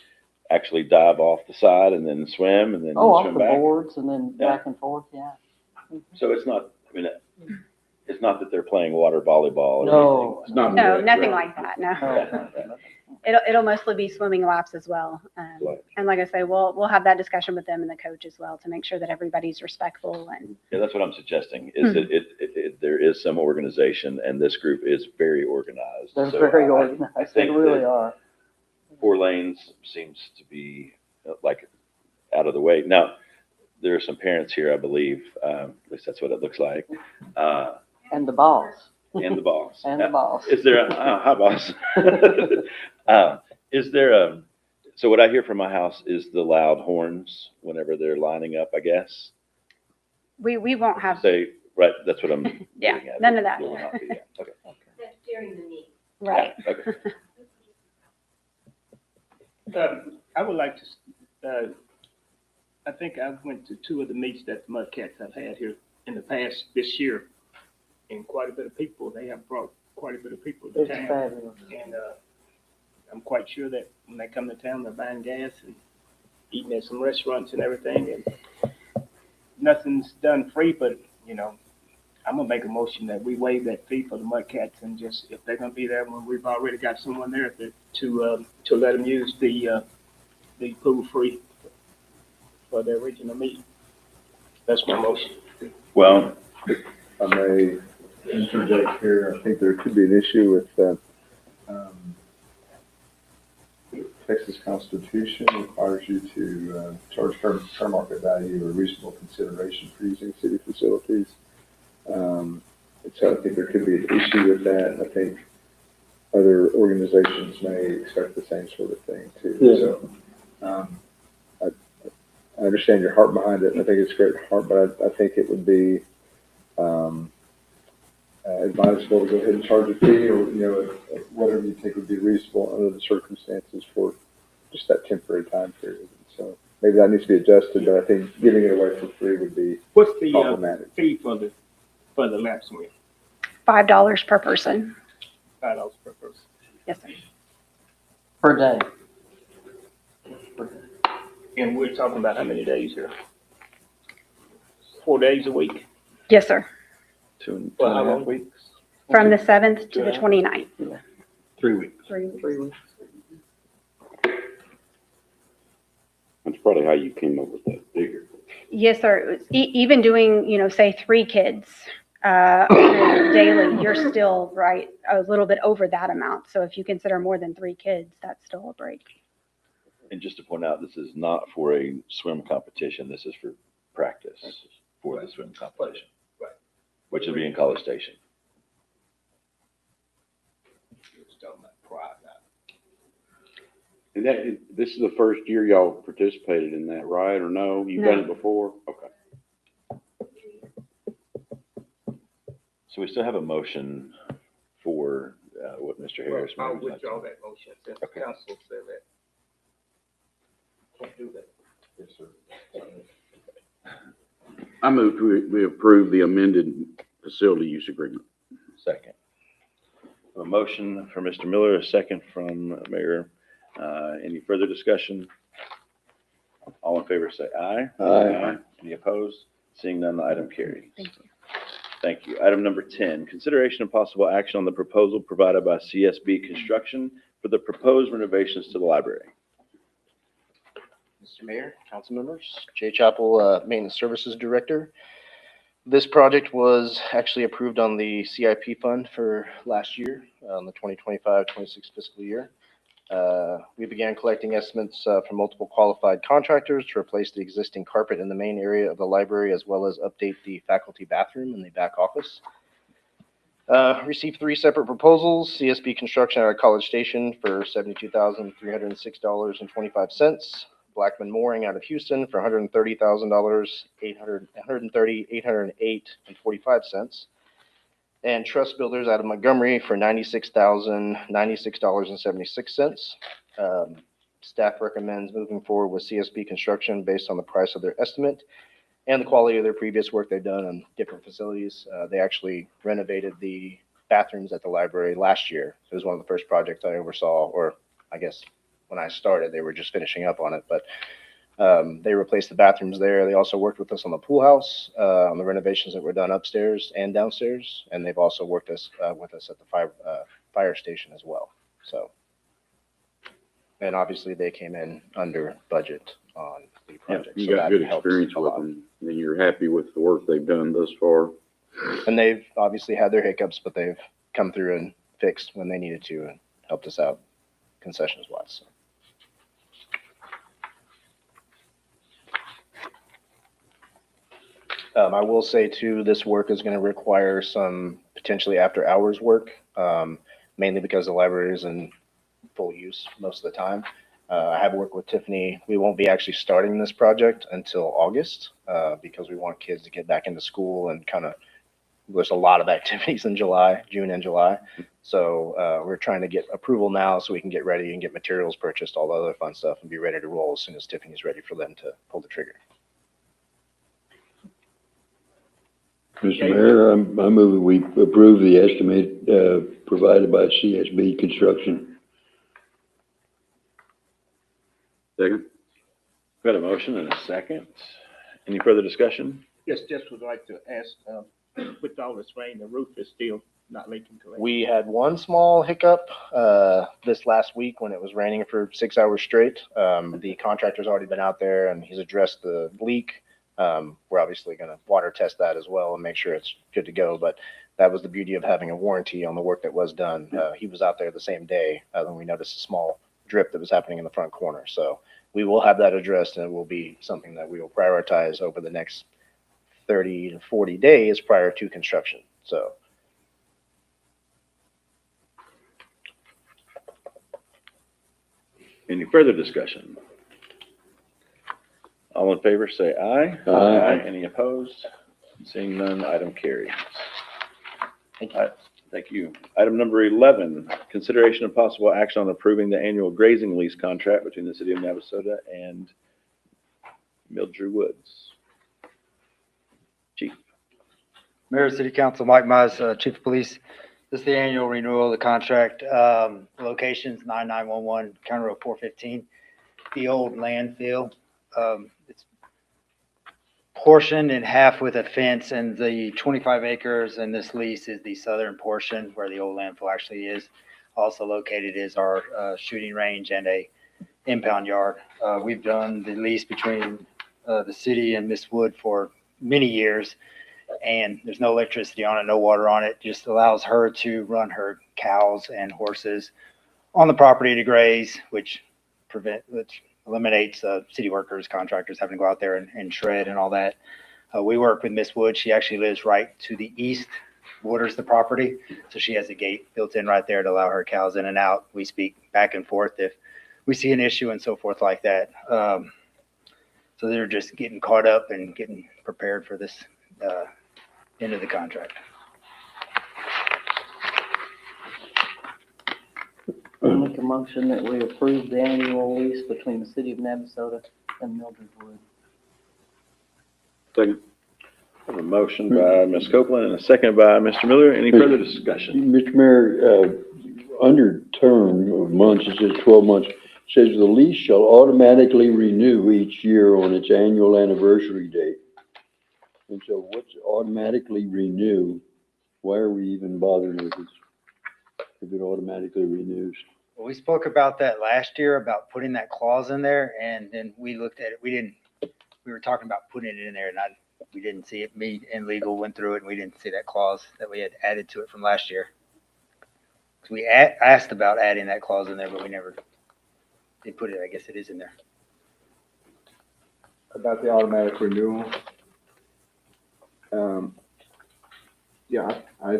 actually dive off the side and then swim and then off swim the back? boards and then back and forth, yeah. So it's not, it's not that they're playing water volleyball or No. anything? It's not No, direct, nothing right? like that, no. Okay. It'll mostly be swimming laps as well. Right. And like I say, we'll have that discussion with them and the coach as well to make sure that everybody's respectful and. Yeah, that's what I'm suggesting, is that there is some organization, and this group is very organized. They're So very I organized, they think really that are. 4 lanes seems to be like out of the way. Now, there are some parents here, I believe, at least that's what it looks like. And the boss. And the boss. And the boss. Is there hi, boss. Is there so what I hear from my house is the loud horns whenever they're lining up, I guess? We won't have. Say, right, that's what I'm Yeah, getting at. none of that. There will not be, yeah, okay. That's during the meet. Right. Yeah, okay. I would like to, I think I went to 2 of the meets that the Mudcats have had here in the past this year. And quite a bit of people, they have brought quite a bit of people to It's town. fabulous. And I'm quite sure that when they come to town, they're buying gas and eating at some restaurants and everything. And nothing's done free, but, I'm gonna make a motion that we waive that fee for the Mudcats and just, if they're gonna be there when we've already got someone there to let them use the pool free for their regional meet. That's my motion. Well, I may interject here. I think there could be an issue with Texas Constitution requires you to charge fair market value or reasonable consideration for using city facilities. So I think there could be an issue with that. I think other organizations may expect the same sort of thing too. Yeah. So I understand your heart behind it. I think it's great heart, but I think it would be advisable to go ahead and charge a fee, or whatever you think would be reasonable under the circumstances for just that temporary time period. So maybe that needs to be adjusted, but I think giving it away for free would be What's the problematic. fee for the lap swim? $5 per person. $5 per person. Yes, sir. Per day. And we're talking about how many days here? 4 days a week? Yes, sir. 2.5 weeks. From the 7th to the 29th. 3 weeks. 3 weeks. 3 weeks. That's probably how you came up with that figure. Yes, sir. It was even doing, say 3 kids daily, you're still right a little bit over that amount. So if you consider more than 3 kids, that's still a break. And just to point out, this is not for a swim competition. This is for practice for the swim competition. Right. Which will be in College Station. And this is the first year y'all participated in that, right? Or no? You've done it before? Okay. So we still have a motion for what Mr. Harris. I'll maybe would like to- withdraw that motion since Okay. council said that. Can't do that. Yes, sir. I move we approve the amended facility use agreement. Second. A motion from Mr. Miller, a second from Mayor. Any further discussion? All in favor say aye. Aye. Any opposed? Seeing none, the item carries. Thank you. Thank you. Item number 10, consideration and possible action on the proposal provided by CSB Construction for the proposed renovations to the library. Mr. Mayor, council members, Jay Chappell, Maintenance Services Director. This project was actually approved on the CIP fund for last year, on the 2025-26 fiscal year. We began collecting estimates from multiple qualified contractors to replace the existing carpet in the main area of the library, as well as update the faculty bathroom in the back office. Received 3 separate proposals: CSB Construction out of College Station for $72,306.25, Blackman Mooring out of Houston for $130,000, $808.45, and Trust Builders out of Montgomery for $96,096.76. Staff recommends moving forward with CSB Construction based on the price of their estimate and the quality of their previous work they've done on different facilities. They actually renovated the bathrooms at the library last year. It was one of the first projects I oversaw, or I guess when I started, they were just finishing up on it, but they replaced the bathrooms there. They also worked with us on the pool house, on the renovations that were done upstairs and downstairs, and they've also worked with us at the fire station as well. So, and obviously they came in under budget on the project. You so got that good helps experience a with lot. them, and you're happy with the work they've done thus far. And they've obviously had their hiccups, but they've come through and fixed when they needed to and helped us out concessions wise. So. I will say too, this work is going to require some potentially after hours work, mainly because the library is in full use most of the time. I have worked with Tiffany. We won't be actually starting this project until August because we want kids to get back into school and kind of, there's a lot of activities in June and July. So we're trying to get approval now so we can get ready and get materials purchased, all the other fun stuff, and be ready to roll as soon as Tiffany's ready for them to pull the trigger. Mr. Mayor, I move that we approve the estimate provided by CSB Construction. Second. Got a motion and a second. Any further discussion? Yes, just would like to ask, with all this rain, the roof is still not leaking correctly. We had one small hiccup this last week when it was raining for 6 hours straight. The contractor's already been out there and he's addressed the leak. We're obviously going to water test that as well and make sure it's good to go. But that was the beauty of having a warranty on the work that was done. He was out there the same day when we noticed a small drip that was happening in the front corner. So we will have that addressed, and it will be something that we will prioritize over the next 30 to 40 days prior to construction. So. Any further discussion? All in favor, say aye. Aye. Any opposed? Seeing none, item carries. Thank you. Thank you. Item number 11, consideration of possible action on approving the annual grazing lease contract between the City of Navasota and Mildrew Woods. Chief. Mayor, City Council, Mike Mize, Chief of Police. This is the annual renewal of the contract. Locations 9911 County Road 415, the old landfill. It's portioned in half with a fence, and the 25 acres in this lease is the southern portion where the old landfill actually is. Also located is our shooting range and a impound yard. We've done the lease between the city and Miss Wood for many years, and there's no electricity on it, no water on it. Just allows her to run her cows and horses on the property to graze, which eliminates city workers, contractors having to go out there and shred and all that. We work with Miss Wood. She actually lives right to the east, borders the property. So she has a gate built in right there to allow her cows in and out. We speak back and forth if we see an issue and so forth like that. So they're just getting caught up and getting prepared for this end of the contract. I make a motion that we approve the annual lease between the City of Navasota and Mildred Wood. Second. I have a motion by Ms. Copeland and a second by Mr. Miller. Any further discussion? Mr. Mayor, under term of months, it says 12 months, says the lease shall automatically renew each year on its annual anniversary date. And so what's automatically renew? Why are we even bothering with this? If it automatically renews. Well, we spoke about that last year, about putting that clause in there, and then we looked at it. We were talking about putting it in there, and we didn't see it. Me and legal went through it, and we didn't see that clause that we had added to it from last year. We asked about adding that clause in there, but we never did put it. I guess it is in there. About the automatic renewal. Yeah, I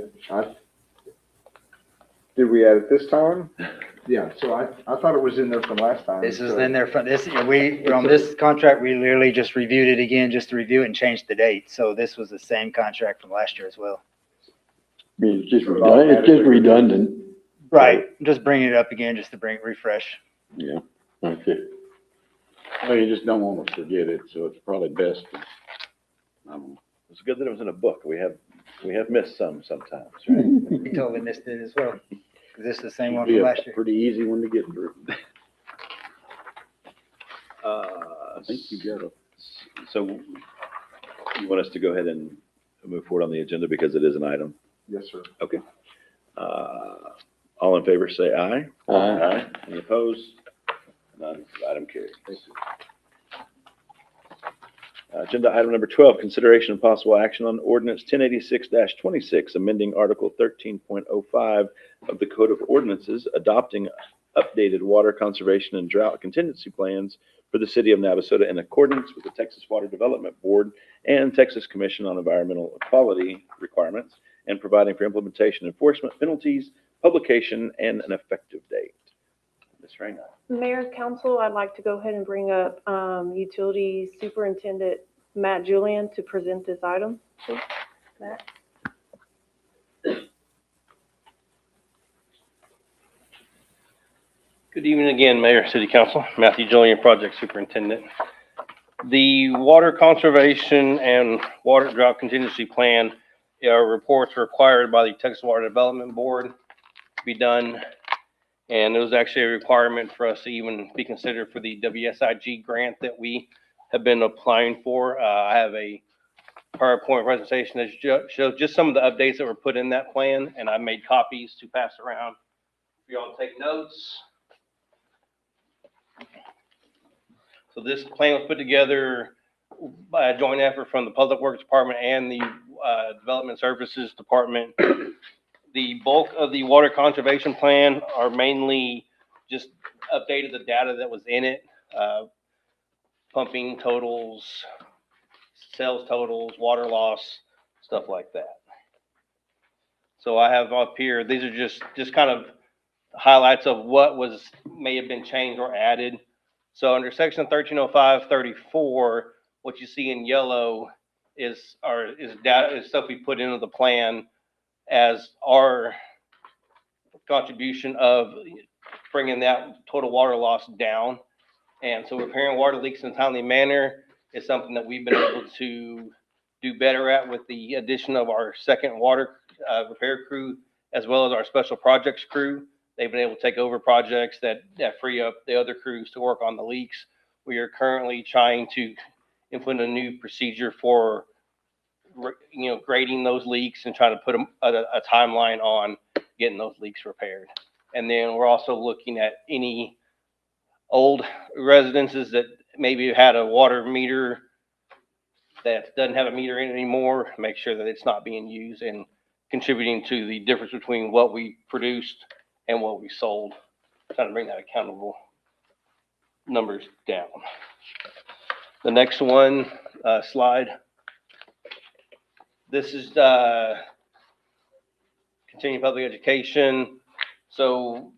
did we add it this time? Yeah, so I thought it was in there from last time. This is in there from this, on this contract, we literally just reviewed it again, just to review it and change the date. So this was the same contract from last year as well. I mean, it's just redundant. It's just redundant. Right, just bringing it up again, just to refresh. Yeah, okay. Well, you just don't want to forget it, so it's probably best. It's good that it was in a book. We have missed some sometimes, right? We totally missed it as well. Is this the same one Be from a last year? pretty easy one to get through. I think you got a. So you want us to go ahead and move forward on the agenda because it is an item? Yes, sir. Okay. All in favor, say aye. Aye. Any opposed? None. Item carried. Agenda item number 12, consideration and possible action on ordinance 1086-26, amending Article 13.05 of the Code of Ordinances, adopting updated water conservation and drought contingency plans for the city of Navasota in accordance with the Texas Water Development Board and Texas Commission on Environmental Quality requirements, and providing for implementation, enforcement, penalties, publication, and an effective date. Ms. Rayner. Mayor, Council, I'd like to go ahead and bring up Utilities Superintendent Matt Julian to present this item. Please, Matt. Good evening again, Mayor, City Council. Matthew Julian, Project Superintendent. The Water Conservation and Water Drought Contingency Plan reports required by the Texas Water Development Board to be done. And it was actually a requirement for us to even be considered for the WSIG grant that we have been applying for. I have a PowerPoint presentation that shows just some of the updates that were put in that plan, and I made copies to pass around for y'all to take notes. So this plan was put together by a joint effort from the Public Works Department and the Development Services Department. The bulk of the water conservation plan are mainly just updated the data that was in it, pumping totals, sales totals, water loss, stuff like that. So I have up here, these are just kind of highlights of what may have been changed or added. So under section 1305-34, what you see in yellow is data, is stuff we put into the plan as our contribution of bringing that total water loss down. And so repairing water leaks in a timely manner is something that we've been able to do better at with the addition of our second water repair crew, as well as our special projects crew. They've been able to take over projects that free up the other crews to work on the leaks. We are currently trying to implement a new procedure for grading those leaks and trying to put a timeline on getting those leaks repaired. And then we're also looking at any old residences that maybe had a water meter that doesn't have a meter in it anymore, make sure that it's not being used and contributing to the difference between what we produced and what we sold, trying to bring that accountable numbers down. The next one, slide. This is continuing public education. So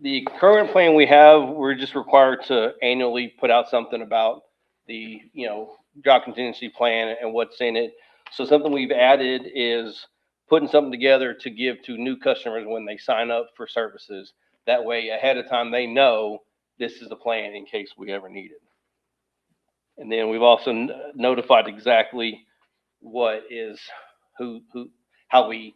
the current plan we have, we're just required to annually put out something about the, drought contingency plan and what's in it. So something we've added is putting something together to give to new customers when they sign up for services. That way, ahead of time, they know this is the plan in case we ever need it. And then we've also notified exactly how we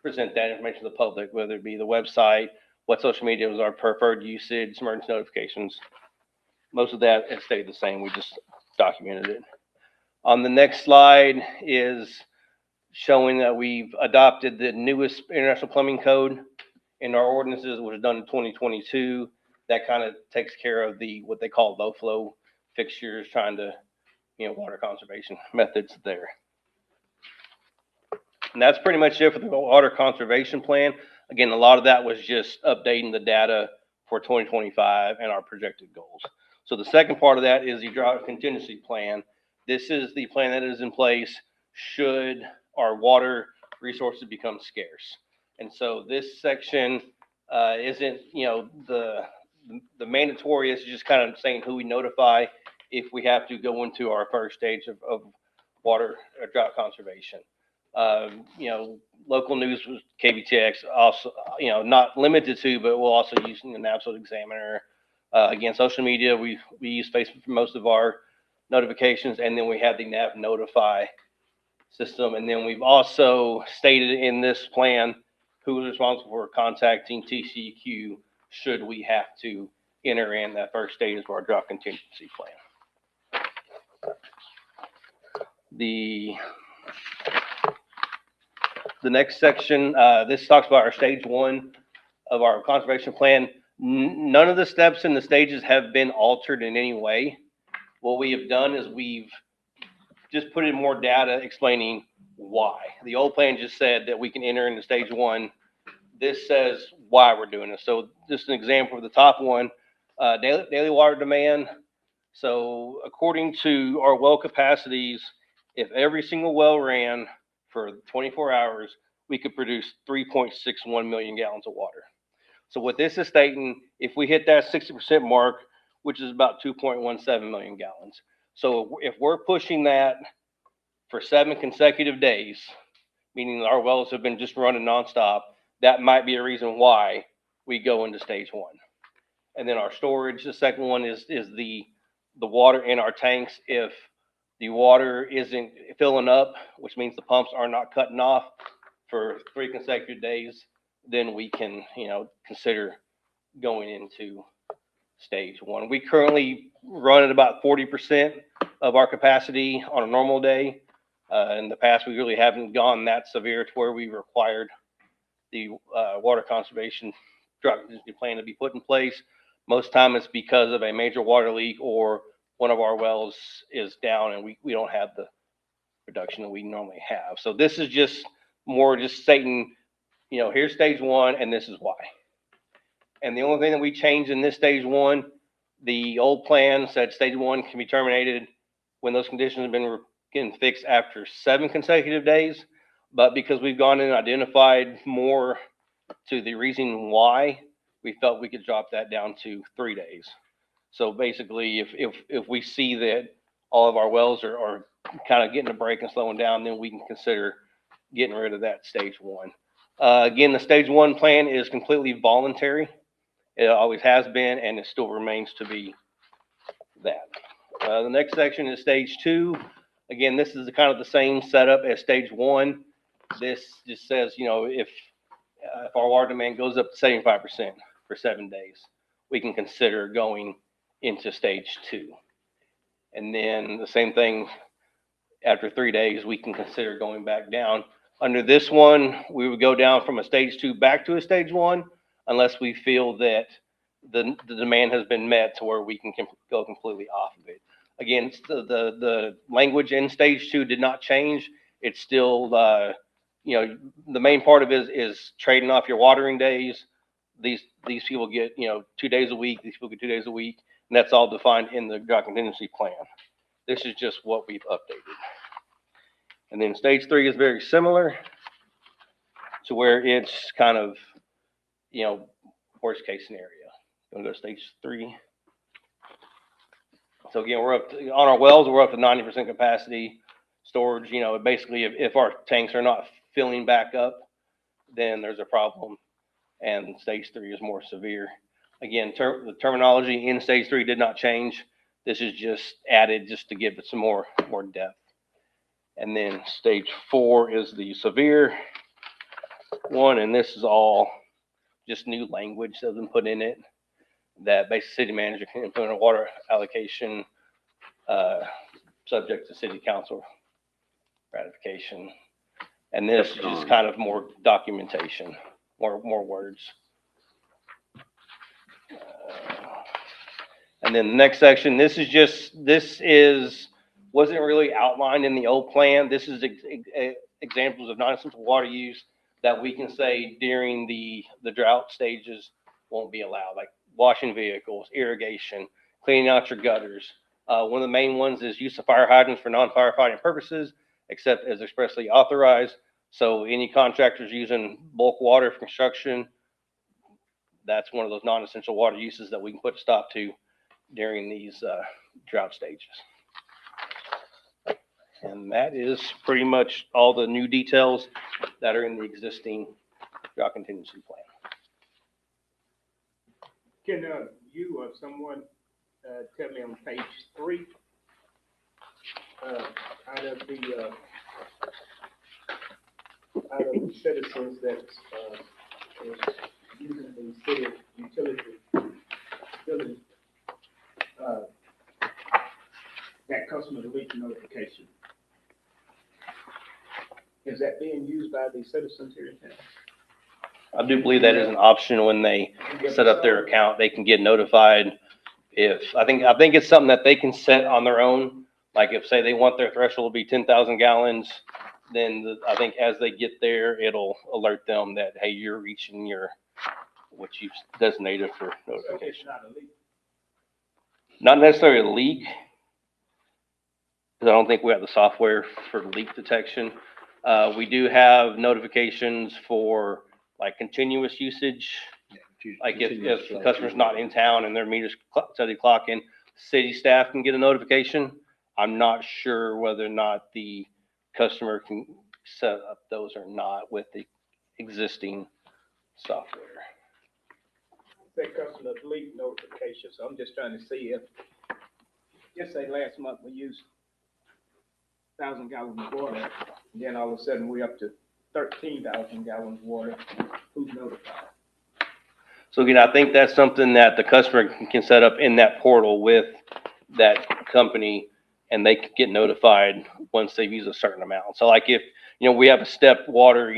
present that information to the public, whether it be the website, what social media is our preferred usage, emergency notifications. Most of that has stayed the same. We just documented it. On the next slide is showing that we've adopted the newest International Plumbing Code in our ordinances, which was done in 2022. That kind of takes care of what they call low flow fixtures, trying to, water conservation methods there. And that's pretty much it for the water conservation plan. Again, a lot of that was just updating the data for 2025 and our projected goals. So the second part of that is the drought contingency plan. This is the plan that is in place should our water resources become scarce. And so this section isn't, the mandatory is just kind of saying who we notify if we have to go into our first stage of water drought conservation. Local news was KBTX also, not limited to, but we'll also use the Navasota Examiner. Again, social media, we use Facebook for most of our notifications, and then we have the Nav Notify system. And then we've also stated in this plan who is responsible for contacting TCEQ should we have to enter in that first stage of our drought contingency plan. The next section, this talks about our stage 1 of our conservation plan. None of the steps in the stages have been altered in any way. What we have done is we've just put in more data explaining why. The old plan just said that we can enter into stage 1. This says why we're doing this. So just an example of the top one, daily water demand. So according to our well capacities, if every single well ran for 24 hours, we could produce 3.61 million gallons of water. So what this is stating, if we hit that 60% mark, which is about 2.17 million gallons. So if we're pushing that for 7 consecutive days, meaning our wells have been just running nonstop, that might be a reason why we go into stage 1. And then our storage, the second one is the water in our tanks. If the water isn't filling up, which means the pumps are not cutting off for 3 consecutive days, then we can, consider going into stage 1. We currently run at about 40% of our capacity on a normal day. In the past, we really haven't gone that severe to where we required the water conservation drought contingency plan to be put in place. Most time it's because of a major water leak or one of our wells is down and we don't have the production that we normally have. So this is just more just stating, here's stage 1 and this is why. And the only thing that we changed in this stage 1, the old plan said stage 1 can be terminated when those conditions have been getting fixed after 7 consecutive days. But because we've gone in and identified more to the reason why, we felt we could drop that down to 3 days. So basically, if we see that all of our wells are kind of getting a break and slowing down, then we can consider getting rid of that stage 1. Again, the stage 1 plan is completely voluntary. It always has been, and it still remains to be that. The next section is stage 2. Again, this is kind of the same setup as stage 1. This just says, if our water demand goes up to 75% for 7 days, we can consider going into stage 2. And then the same thing, after 3 days, we can consider going back down. Under this one, we would go down from a stage 2 back to a stage 1, unless we feel that the demand has been met to where we can go completely off of it. Again, the language in stage 2 did not change. It's still, the main part of it is trading off your watering days. These people get, 2 days a week. These people get 2 days a week. And that's all defined in the drought contingency plan. This is just what we've updated. And then stage 3 is very similar to where it's kind of, worst case scenario. Gonna go to stage 3. So again, we're up to, on our wells, we're up to 90% capacity storage. Basically if our tanks are not filling back up, then there's a problem. And stage 3 is more severe. Again, the terminology in stage 3 did not change. This is just added just to give it some more depth. And then stage 4 is the severe one, and this is all just new language that's been put in it that basically city manager can implement a water allocation subject to city council ratification. And this is just kind of more documentation, more words. And then the next section, this wasn't really outlined in the old plan. This is examples of non-essential water use that we can say during the drought stages won't be allowed, like washing vehicles, irrigation, cleaning out your gutters. One of the main ones is use of fire hydrants for non-firefighting purposes, except as expressly authorized. So any contractors using bulk water for construction, that's one of those non-essential water uses that we can put a stop to during these drought stages. And that is pretty much all the new details that are in the existing drought contingency plan. Can you or someone tell me on page 3, out of the citizens that is using the city utility, that customer leak notification, is that being used by the citizens here in town? I do believe that is an option when they set up their account. They can get notified if, I think it's something that they can set on their own. Like if, say, they want their threshold to be 10,000 gallons, then I think as they get there, it'll alert them that, hey, you're reaching what you've designated for notification. Not necessarily a leak, because I don't think we have the software for leak detection. We do have notifications for like continuous usage. Like if the customer's not in town and their meter's steady clocking, city staff can get a notification. I'm not sure whether or not the customer can set up those or not with the existing software. That customer leak notification, so I'm just trying to see if, just say last month we used 1,000 gallons of water, and then all of a sudden we're up to 13,000 gallons of water, who's notified? So again, I think that's something that the customer can set up in that portal with that company, and they can get notified once they've used a certain amount. So like if, we have a step water,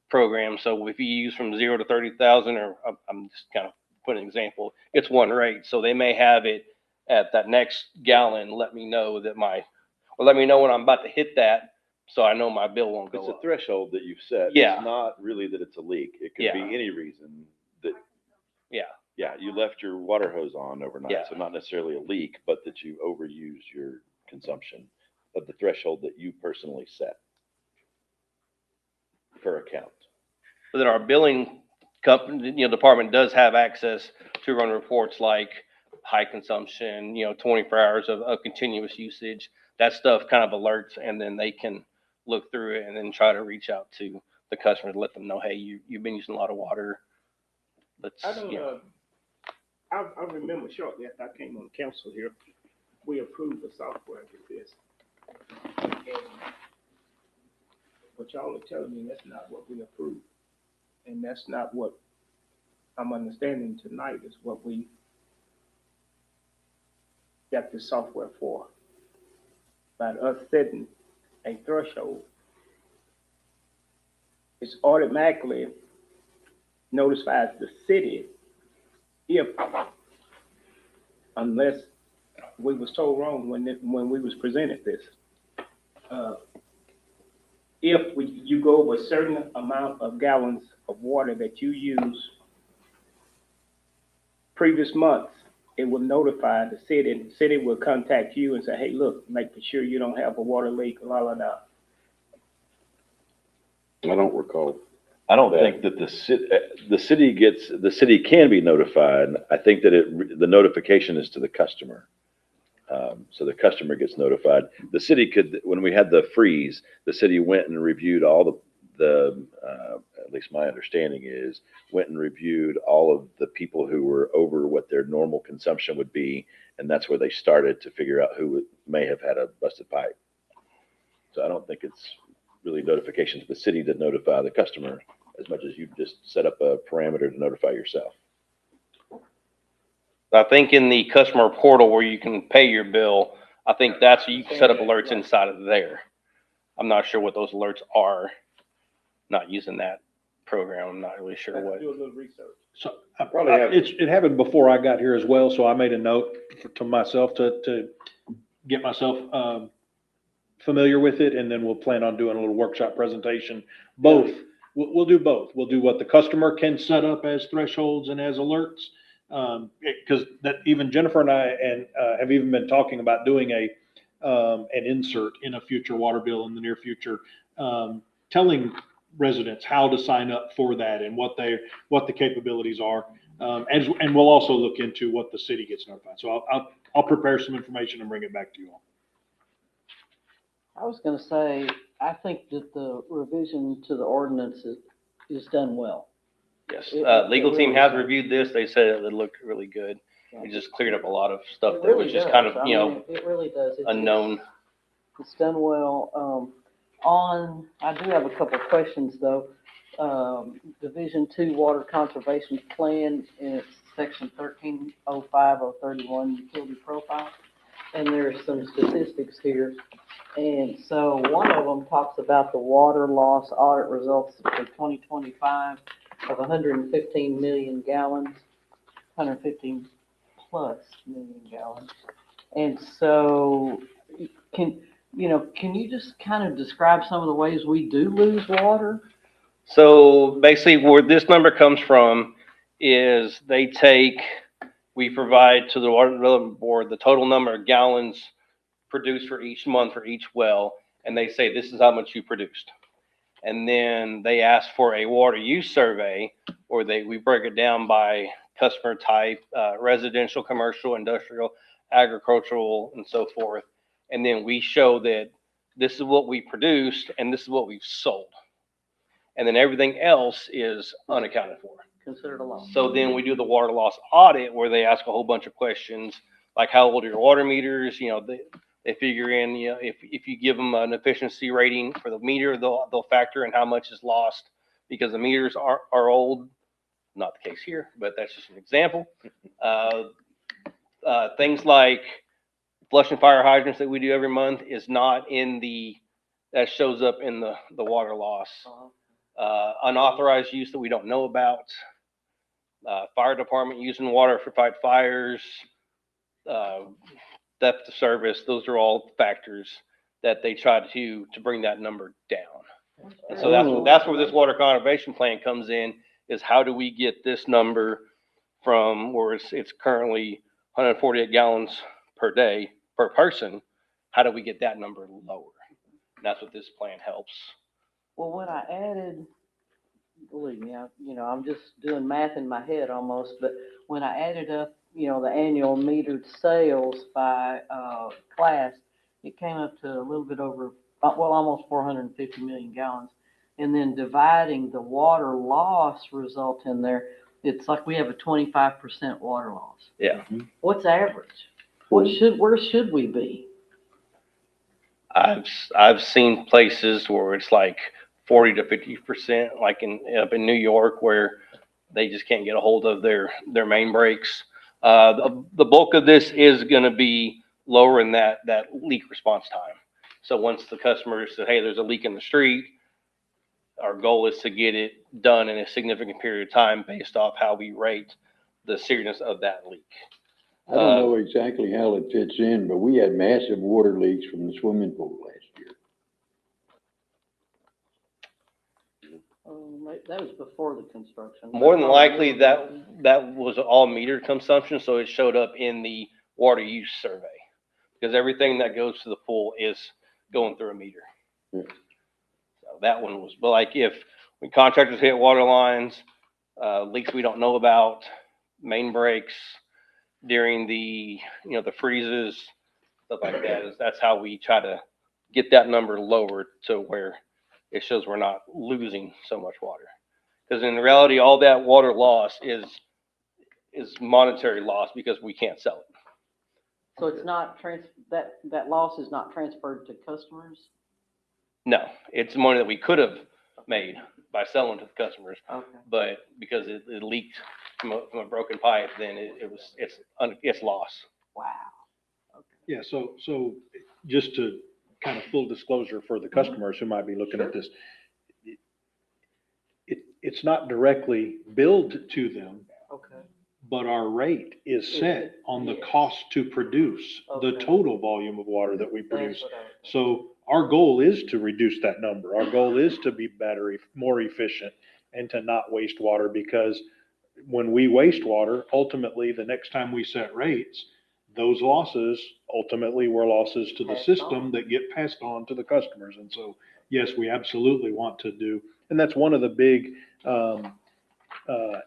program. So if you use from 0 to 30,000, or I'm just kind of putting an example, it's one rate. So they may have it at that next gallon, let me know when I'm about to hit that, so I know my bill won't go up. It's a threshold that you've set. Yeah. It's not really that it's a leak. It could be any reason that. Yeah, you left your water hose on overnight, Yeah. so not necessarily a leak, but that you overused your consumption of the threshold that you personally set per account. But then our billing company, department does have access to run reports like high consumption, 24 hours of continuous usage. That stuff kind of alerts, and then they can look through it and then try to reach out to the customer to let them know, hey, you've been using a lot of water. I remember shortly after I came on council here, we approved the software with this. And what y'all are telling me, that's not what we approved. And that's not what I'm understanding tonight is what we got the software for. By us setting a threshold, it's automatically notifies the city if, unless we was told wrong when we was presented this. If you go over a certain amount of gallons of water that you use previous months, it will notify the city, and the city will contact you and say, hey, look, make sure you don't have a water leak, la, la, la. I don't recall. I don't think that the city can be notified. I think that the notification is to the customer. So the customer gets notified. The city could, when we had the freeze, the city went and reviewed all at least my understanding is, went and reviewed all of the people who were over what their normal consumption would be. And that's where they started to figure out who may have had a busted pipe. So I don't think it's really notification to the city to notify the customer as much as you just set up a parameter to notify yourself. I think in the customer portal where you can pay your bill, I think that's, you can set up alerts inside of there. I'm not sure what those alerts are. Not using that program, I'm not really sure what. Do a little research. So it happened before I got here as well, so I made a note to myself to get myself familiar with it, and then we'll plan on doing a little workshop presentation. Both, we'll do both. We'll do what the customer can set up as thresholds and as alerts. Because that even Jennifer and I have even been talking about doing an insert in a future water bill in the near future, telling residents how to sign up for that and what the capabilities are. And we'll also look into what the city gets notified. So I'll prepare some information and bring it back to you all. I was gonna say, I think that the revision to the ordinance is done well. Yes, It legal really team has does. reviewed this. They said it looked really good. It just cleared up a lot of stuff It that really was just does. kind of, I you mean, know, it really does. unknown. It's done well. I do have a couple of questions though. Division 2 Water Conservation Plan, in its section 1305-031 utility profile. And there's some statistics here. And so one of them talks about the water loss audit results for 2025 of 115 million gallons, 115 plus million gallons. And so can you just kind of describe some of the ways we do lose water? So basically where this number comes from is we provide to the Water Development Board the total number of gallons produced for each month for each well, and they say this is how much you produced. And then they ask for a water use survey, or we break it down by customer type, residential, commercial, industrial, agricultural, and so forth. And then we show that this is what we produced and this is what we've sold. And then everything else is unaccounted for. Considered a loss. So then we do the water loss audit where they ask a whole bunch of questions, like how old are your water meters? You know, they figure in, you know, if you give them an efficiency rating for the meter, they'll factor in how much is lost because the meters are old. Not the case here, but that's just an example. Things like flushing fire hydrants that we do every month is not in that shows up in the water loss. Unauthorized use that we don't know about. Fire department using water for fight fires, depth of service, those are all factors that they try to bring that number down. And so that's where this water conservation plan comes in, is how do we get this number from where it's currently 148 gallons per day per person, how do we get that number lower? And that's what this plan helps. Well, when I added, believe me, I'm just doing math in my head almost, but when I added up, the annual metered sales by class, it came up to a little bit over, almost 450 million gallons. And then dividing the water loss result in there, it's like we have a 25% water loss. Yeah. What's average? Where should we be? I've seen places where it's like 40 to 50%, like up in New York, where they just can't get a hold of their main breaks. The bulk of this is going to be lowering that leak response time. So once the customer says, hey, there's a leak in the street, our goal is to get it done in a significant period of time based off how we rate the seriousness of that leak. I don't know exactly how it fits in, but we had massive water leaks from the swimming pool last year. That was before the construction. More than likely, that was all metered consumption, so it showed up in the water use survey, because everything that goes to the pool is going through a meter. Yeah. So that one was, but like when contractors hit water lines, leaks we don't know about, main breaks during the freezes, stuff like that, that's how we try to get that number lowered to where it shows we're not losing so much water. Because in reality, all that water loss is monetary loss because we can't sell it. So it's not that loss is not transferred to customers? No, it's money that we could have made by selling to the customers, Okay. but because it leaked from a broken pipe, then it's loss. Wow. Yeah, so just to kind of full disclosure for the customers who might be looking at this, it's not directly billed to them, Okay. but our rate is set on the cost to produce the total volume of water that we produce. So our goal is to reduce that number. Our goal is to be better, more efficient, and to not waste water, because when we waste water, ultimately, the next time we set rates, those losses ultimately were losses to the system that get passed on to the customers. And so, yes, we absolutely want to do, and that's one of the big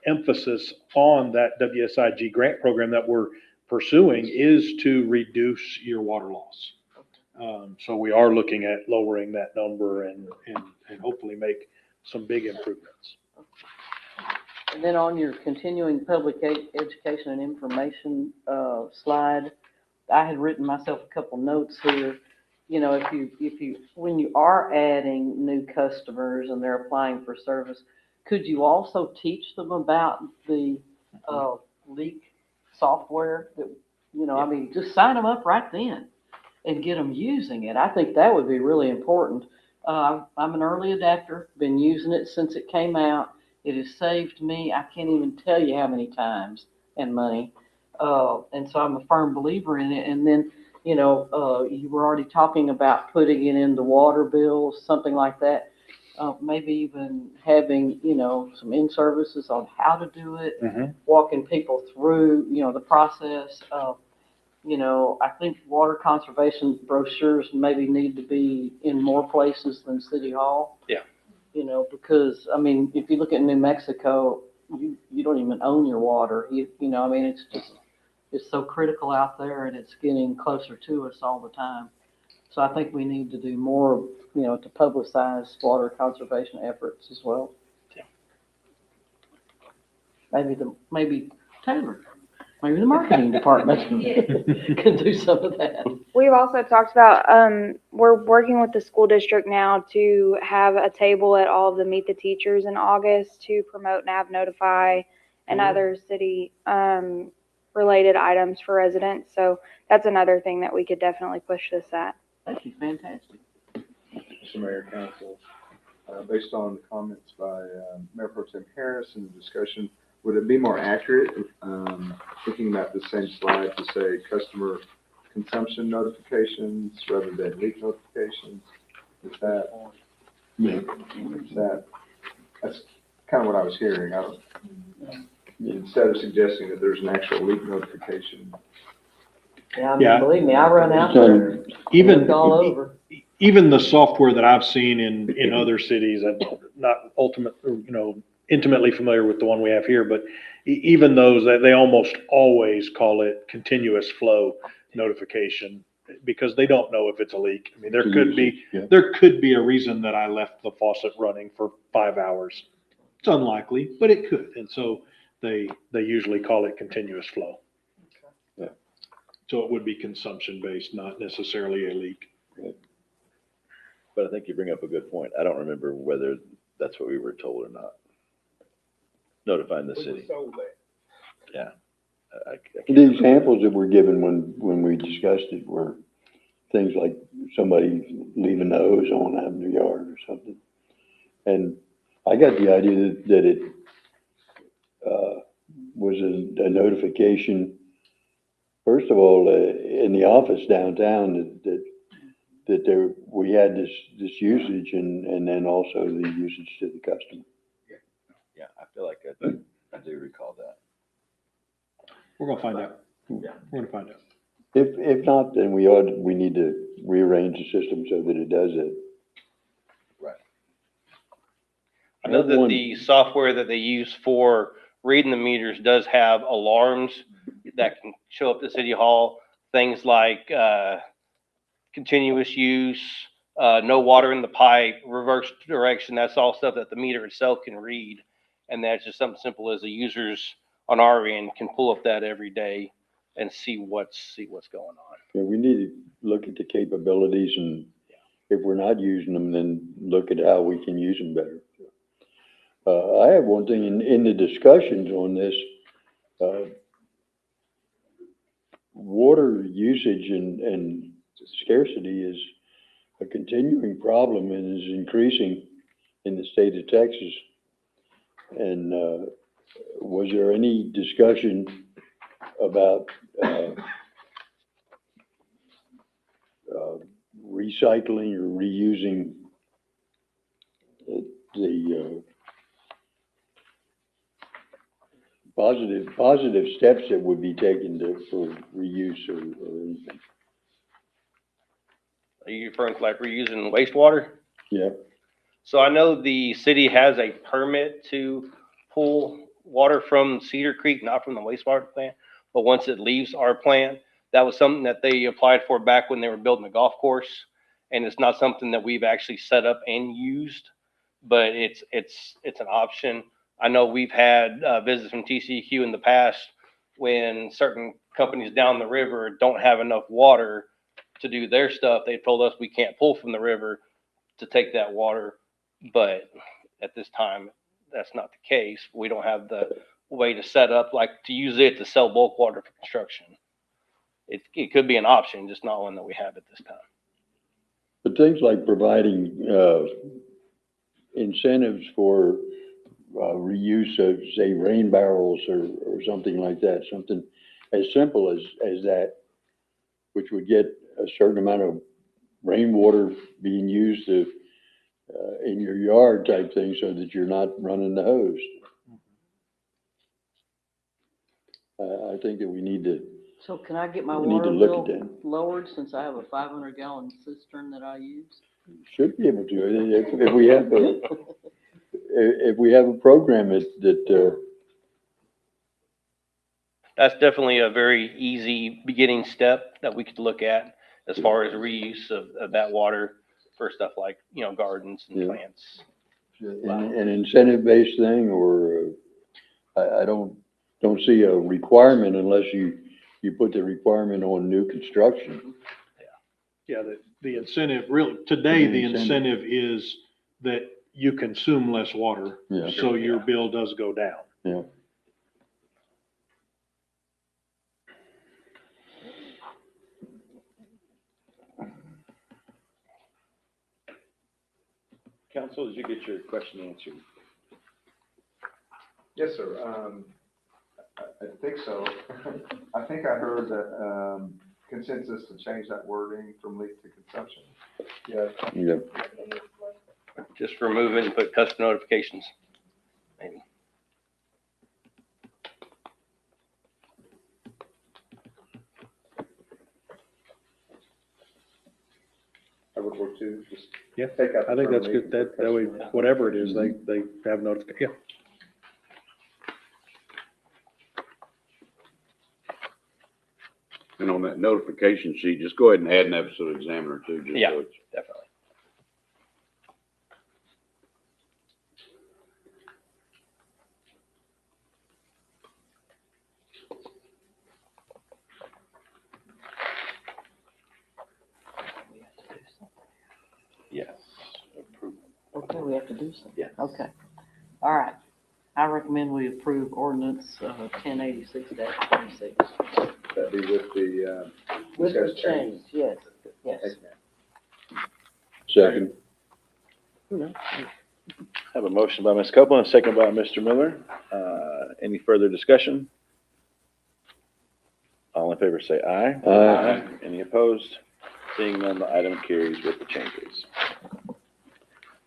emphasis on that WSIG grant program that we're pursuing is to reduce your water loss. So we are looking at lowering that number and hopefully make some big improvements. And then on your continuing public education and information slide, I had written myself a couple notes here. You know, when you are adding new customers and they're applying for service, could you also teach them about the leak software that, you know, I mean, just sign them up right then and get them using it. I think that would be really important. I'm an early adapter, been using it since it came out. It has saved me, I can't even tell you how many times, and money. And so I'm a firm believer in it. And then, you know, you were already talking about putting it into water bills, something like that. Maybe even having, you know, some in-services on how to do it, walking people through, you know, the process. You know, I think water conservation brochures maybe need to be in more places than City Hall. Yeah. You know, because, I mean, if you look at New Mexico, you don't even own your water. You know, I mean, it's so critical out there, and it's getting closer to us all the time. So I think we need to do more, you know, to publicize water conservation efforts as well. Yeah. Maybe Taylor, maybe the marketing department can do some of that. We've also talked about, we're working with the school district now to have a table at all of the Meet the Teachers in August to promote NAV Notify and other city related items for residents. So that's another thing that we could definitely push this at. That'd be fantastic. Mr. Mayor, Council, based on the comments by Mayor Pro Tem Harris and the discussion, would it be more accurate, thinking about the same slide, to say customer consumption notifications rather than leak notifications? Is that, that's kind of what I was hearing. Instead of suggesting that there's an actual leak notification. Yeah, I mean, believe me, I run out there, look all over. Even the software that I've seen in other cities, I'm not intimately familiar with the one we have here, but even those, they almost always call it continuous flow notification, because they don't know if it's a leak. I mean, there could be a reason that I left the faucet running for 5 hours. It's unlikely, but it could. And so they usually call it continuous flow. Yeah. So it would be consumption based, not necessarily a leak. Right. But I think you bring up a good point. I don't remember whether that's what we were told or not. Notifying the city. Yeah. The examples that were given when we discussed it were things like somebody leaving the hose on out in their yard or something. And I got the idea that it was a notification, first of all, in the office downtown, that we had this usage, and then also the usage to the customer. Yeah, I feel like I do recall that. We're gonna find out. Yeah. We're gonna find out. If not, then we need to rearrange the system so that it does it. Right. I know that the software that they use for reading the meters does have alarms that can show up at City Hall, things like continuous use, no water in the pipe, reverse direction. That's all stuff that the meter itself can read. And that's just something simple as the users on our end can pull up that every day and see what's going on. Yeah, we need to look at the capabilities and if we're not using them, then look at how we can use them better. I have one thing in the discussions on this, water usage and scarcity is a continuing problem and is increasing in the state of Texas. And was there any discussion about recycling or reusing the positive steps that would be taken for reuse or anything? Are you referring to like reusing wastewater? Yeah. So I know the city has a permit to pull water from Cedar Creek, not from the wastewater plant, but once it leaves our plant, that was something that they applied for back when they were building the golf course. And it's not something that we've actually set up and used, but it's an option. I know we've had visits from TCEQ in the past when certain companies down the river don't have enough water to do their stuff. They told us we can't pull from the river to take that water, but at this time, that's not the case. We don't have the way to set up, like to use it to sell bulk water for construction. It could be an option, just not one that we have at this time. But things like providing incentives for reuse of, say, rain barrels or something like that, something as simple as that, which would get a certain amount of rainwater being used to, in your yard type thing, so that you're not running the hose. I think that we need to. So can I get my We need water to look bill at that. lowered since I have a 500-gallon cistern that I use? Should be able to, if we have a, if we have a program that That's definitely a very easy beginning step that we could look at as far as reuse of that water for stuff like, gardens and plants. an incentive-based thing, or I don't see a requirement unless you put the requirement on new construction. Yeah, the incentive, really, today, the incentive is that you consume less water, Yeah. so your bill does go down. Yeah. Council, did you get your question answered? Yes, sir. I think so. I think I heard that consensus to change that wording from leak to consumption. Yeah. Yeah. Just remove it and put custom notifications, maybe. I would work too, just Yeah, take out. I think the that's term good. leak That and way, put whatever it is, they have notification. Yeah. And on that notification sheet, just go ahead and add an episode examiner too. Just Yeah, so it's- definitely. Yes. Okay, we have to do something. Yes. Okay. All right. I recommend we approve ordinance 1086-26. That'd be with the, With the discussed change, yes, yes. Second. Have a motion by Ms. Copeland, a second by Mr. Miller. Any further discussion? All in favor say aye. Aye. Any opposed? Seeing none, the item carries with the changes.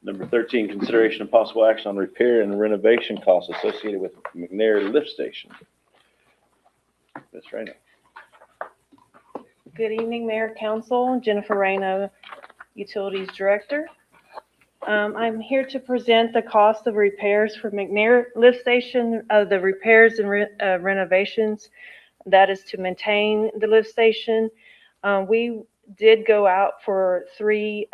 Number 13, consideration of possible action on repair and renovation costs associated with McNair Lift Station. Ms. Reyna. Good evening, Mayor, Council. Jennifer Reyna, Utilities Director. I'm here to present the cost of repairs for McNair Lift Station, the repairs and renovations. That is to maintain the lift station. We did go out for 3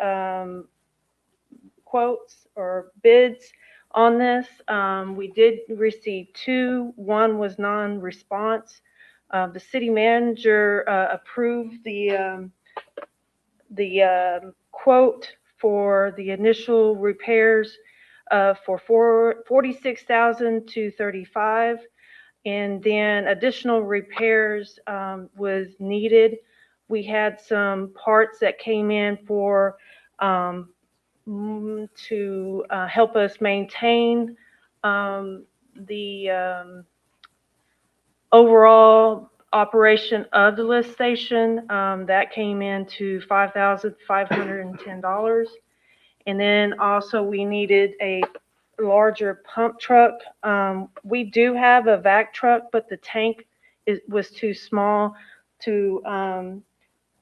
quotes or bids on this. We did receive 2. One was non-response. The city manager approved the quote for the initial repairs for 46,235. And then additional repairs was needed. We had some parts that came in for to help us maintain the overall operation of the lift station. That came in to $5,510. And then also we needed a larger pump truck. We do have a vac truck, but the tank was too small to,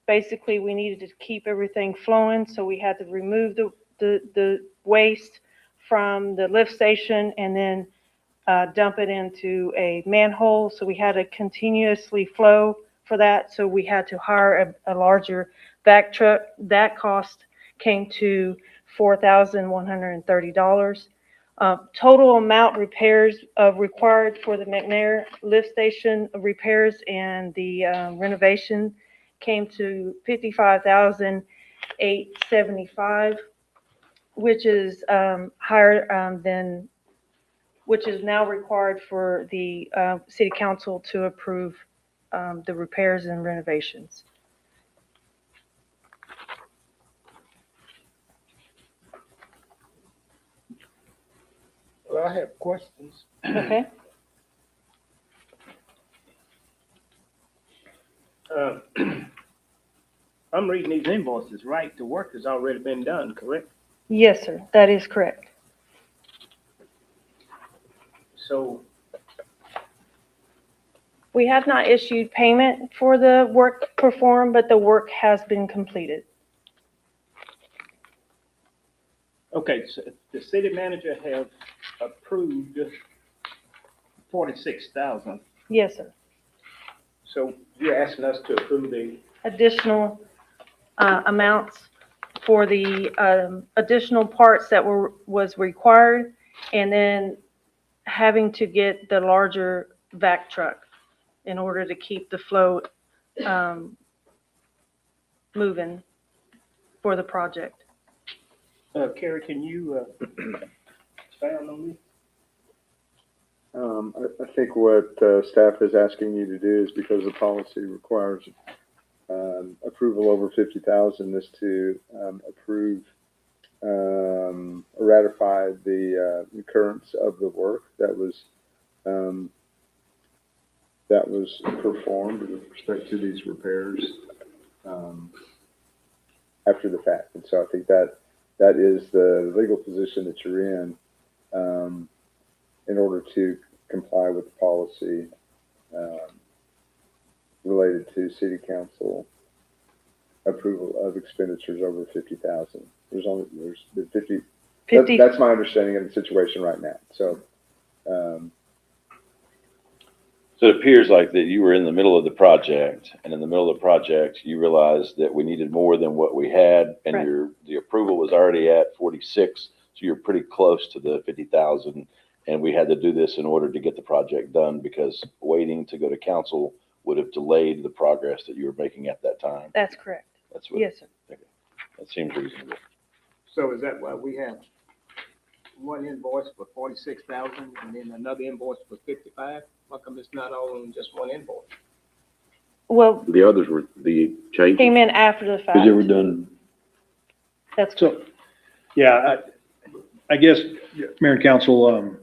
basically we needed to keep everything flowing. So we had to remove the waste from the lift station and then dump it into a manhole. So we had to continuously flow for that. So we had to hire a larger vac truck. That cost came to $4,130. Total amount repairs required for the McNair lift station repairs and the renovation came to $55,875, which is higher than, which is now required for the city council to approve the repairs and renovations. Well, I have questions. Okay. I'm reading these invoices, right? The work has already been done, correct? Yes, sir. That is correct. So, We have not issued payment for the work performed, but the work has been completed. okay, so the city manager have approved 46,000. Yes, sir. So you're asking us to approve the, Additional amounts for the additional parts that was required, and then having to get the larger vac truck in order to keep the flow moving for the project. Carrie, can you expound on this? I think what staff is asking you to do is because the policy requires approval over 50,000 is to approve or ratify the occurrence of the work that was performed with respect to these repairs after the fact. And so I think that is the legal position that you're in order to comply with the policy related to city council approval of expenditures over 50,000. There's the 50. That's my understanding of the situation right now. So, So it appears like that you were in the middle of the project, and in the middle of the project, you realized that we needed more than what we had, and Right. the approval was already at 46, so you're pretty close to the 50,000, and we had to do this in order to get the project done, because waiting to go to council would have delayed the progress that you were making at that time. That's correct. That's what. Yes, sir. Okay. That seems reasonable. So is that why we have one invoice for 46,000 and then another invoice for 55? How come it's not all on just one invoice? Well, The others were the changes. came in after the fact. Because they were done, That's So, yeah, I guess, Mayor and Council,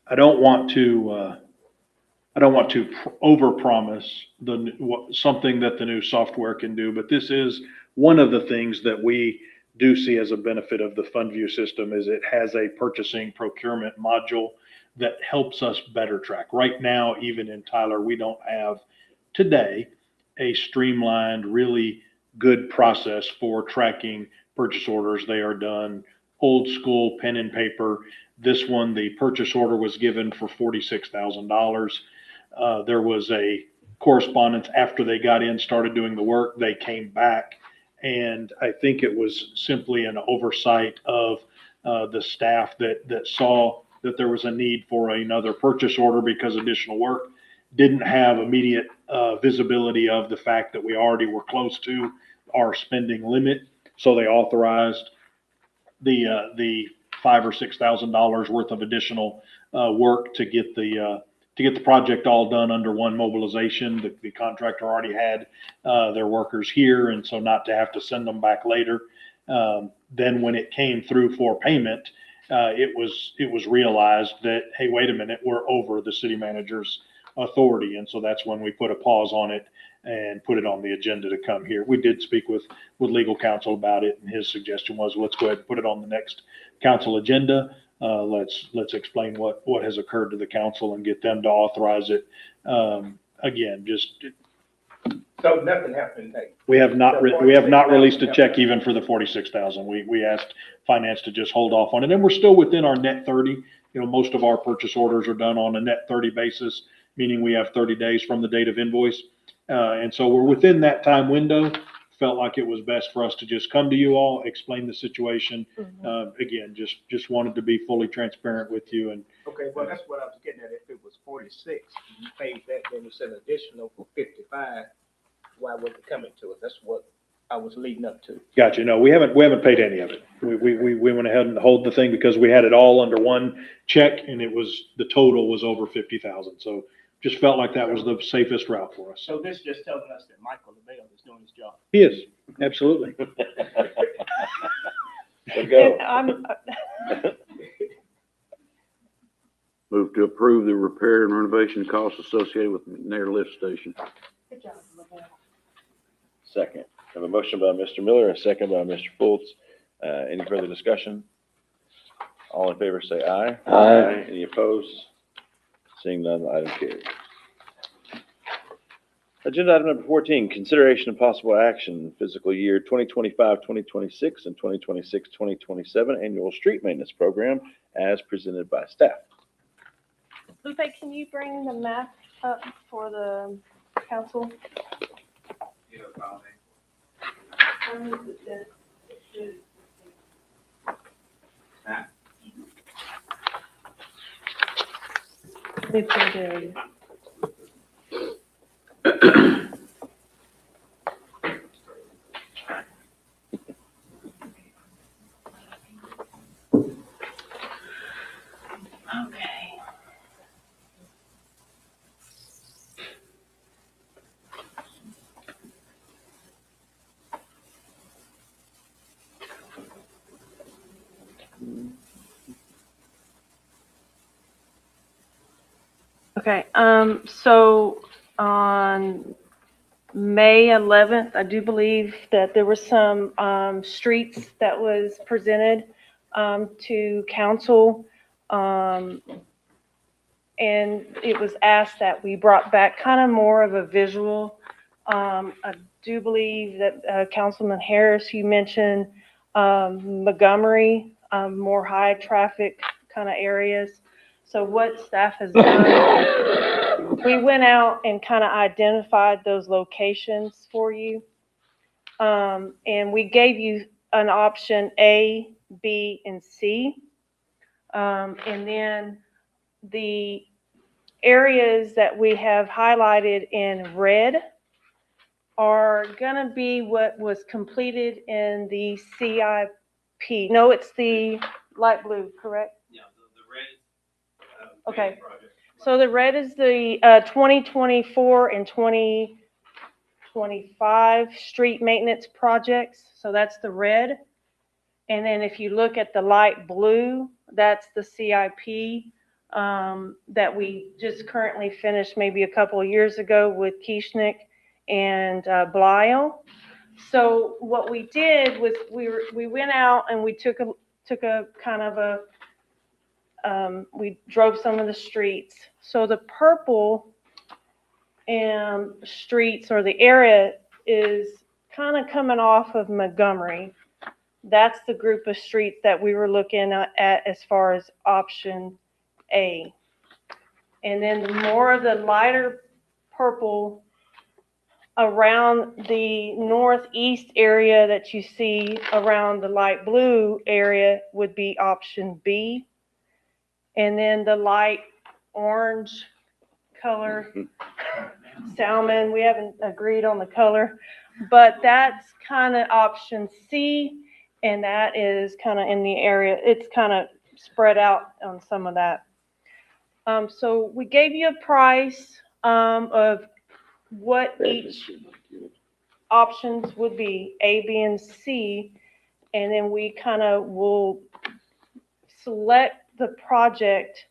I don't want to overpromise something that the new software can do, but this is one of the things that we do see as a benefit of the FundView system is it has a purchasing procurement module that helps us better track. Right now, even in Tyler, we don't have today a streamlined, really good process for tracking purchase orders. They are done old school, pen and paper. This one, the purchase order was given for $46,000. There was a correspondence after they got in, started doing the work, they came back. And I think it was simply an oversight of the staff that saw that there was a need for another purchase order because additional work, didn't have immediate visibility of the fact that we already were close to our spending limit. So they authorized the $5,000 or $6,000 worth of additional work to get the project all done under one mobilization. The contractor already had their workers here, and so not to have to send them back later. Then when it came through for payment, it was realized that, hey, wait a minute, we're over the city manager's authority. And so that's when we put a pause on it and put it on the agenda to come here. We did speak with legal counsel about it, and his suggestion was, let's go ahead and put it on the next council agenda. Let's explain what has occurred to the council and get them to authorize it. Again, just. So nothing happened today. We have not released a check even for the 46,000. We asked finance to just hold off on it, and we're still within our net 30. You know, most of our purchase orders are done on a net 30 basis, meaning we have 30 days from the date of invoice. And so we're within that time window. Felt like it was best for us to just come to you all, explain the situation. Again, just wanted to be fully transparent with you. And Okay, well, that's what I was getting at. If it was 46, you paid that, then it's an additional for 55. Why was it coming to us? That's what I was leading up to. Gotcha. No, we haven't paid any of it. We went ahead and hold the thing because we had it all under one check, and the total was over 50,000. So just felt like that was the safest route for us. So this just telling us that Michael LaBelle is doing his job. He is, absolutely. So go. Move to approve the repair and renovation costs associated with McNair Lift Station. Good job, LaBelle. Second. I have a motion by Mr. Miller, a second by Mr. Fultz. Any further discussion? All in favor say aye. Aye. Any opposed? Seeing none, the item carries. Agenda item number 14, consideration of possible action, fiscal year 2025, 2026, and 2026, 2027 annual street maintenance program as presented by staff. Lupe, can you bring the map up for the council? Let me put it in. Okay. Okay, so on May 11th, I do believe that there were some streets that was presented to council. And it was asked that we brought back kind of more of a visual. I do believe that Councilman Harris, you mentioned Montgomery, more high traffic kind of areas. So what staff has done, we went out and kind of identified those locations for you. And we gave you an option A, B, and C. And then the areas that we have highlighted in red are gonna be what was completed in the CIP. No, it's the light blue, correct? Yeah, the red is. Okay, so the red is the 2024 and 2025 street maintenance projects. So that's the red. And then if you look at the light blue, that's the CIP that we just currently finished maybe a couple of years ago with Kieschnick and Blyle. So what we did was we went out and we took a kind of a we drove some of the streets. So the purple streets or the area is kind of coming off of Montgomery. That's the group of streets that we were looking at as far as option A. And then the more of the lighter purple around the northeast area that you see around the light blue area would be option B. And then the light orange color salmon. We haven't agreed on the color, but that's kind of option C. And that is kind of in the area. It's kind of spread out on some of that. So we gave you a price of what each options would be, A, B, and C. And then we kind of will select the project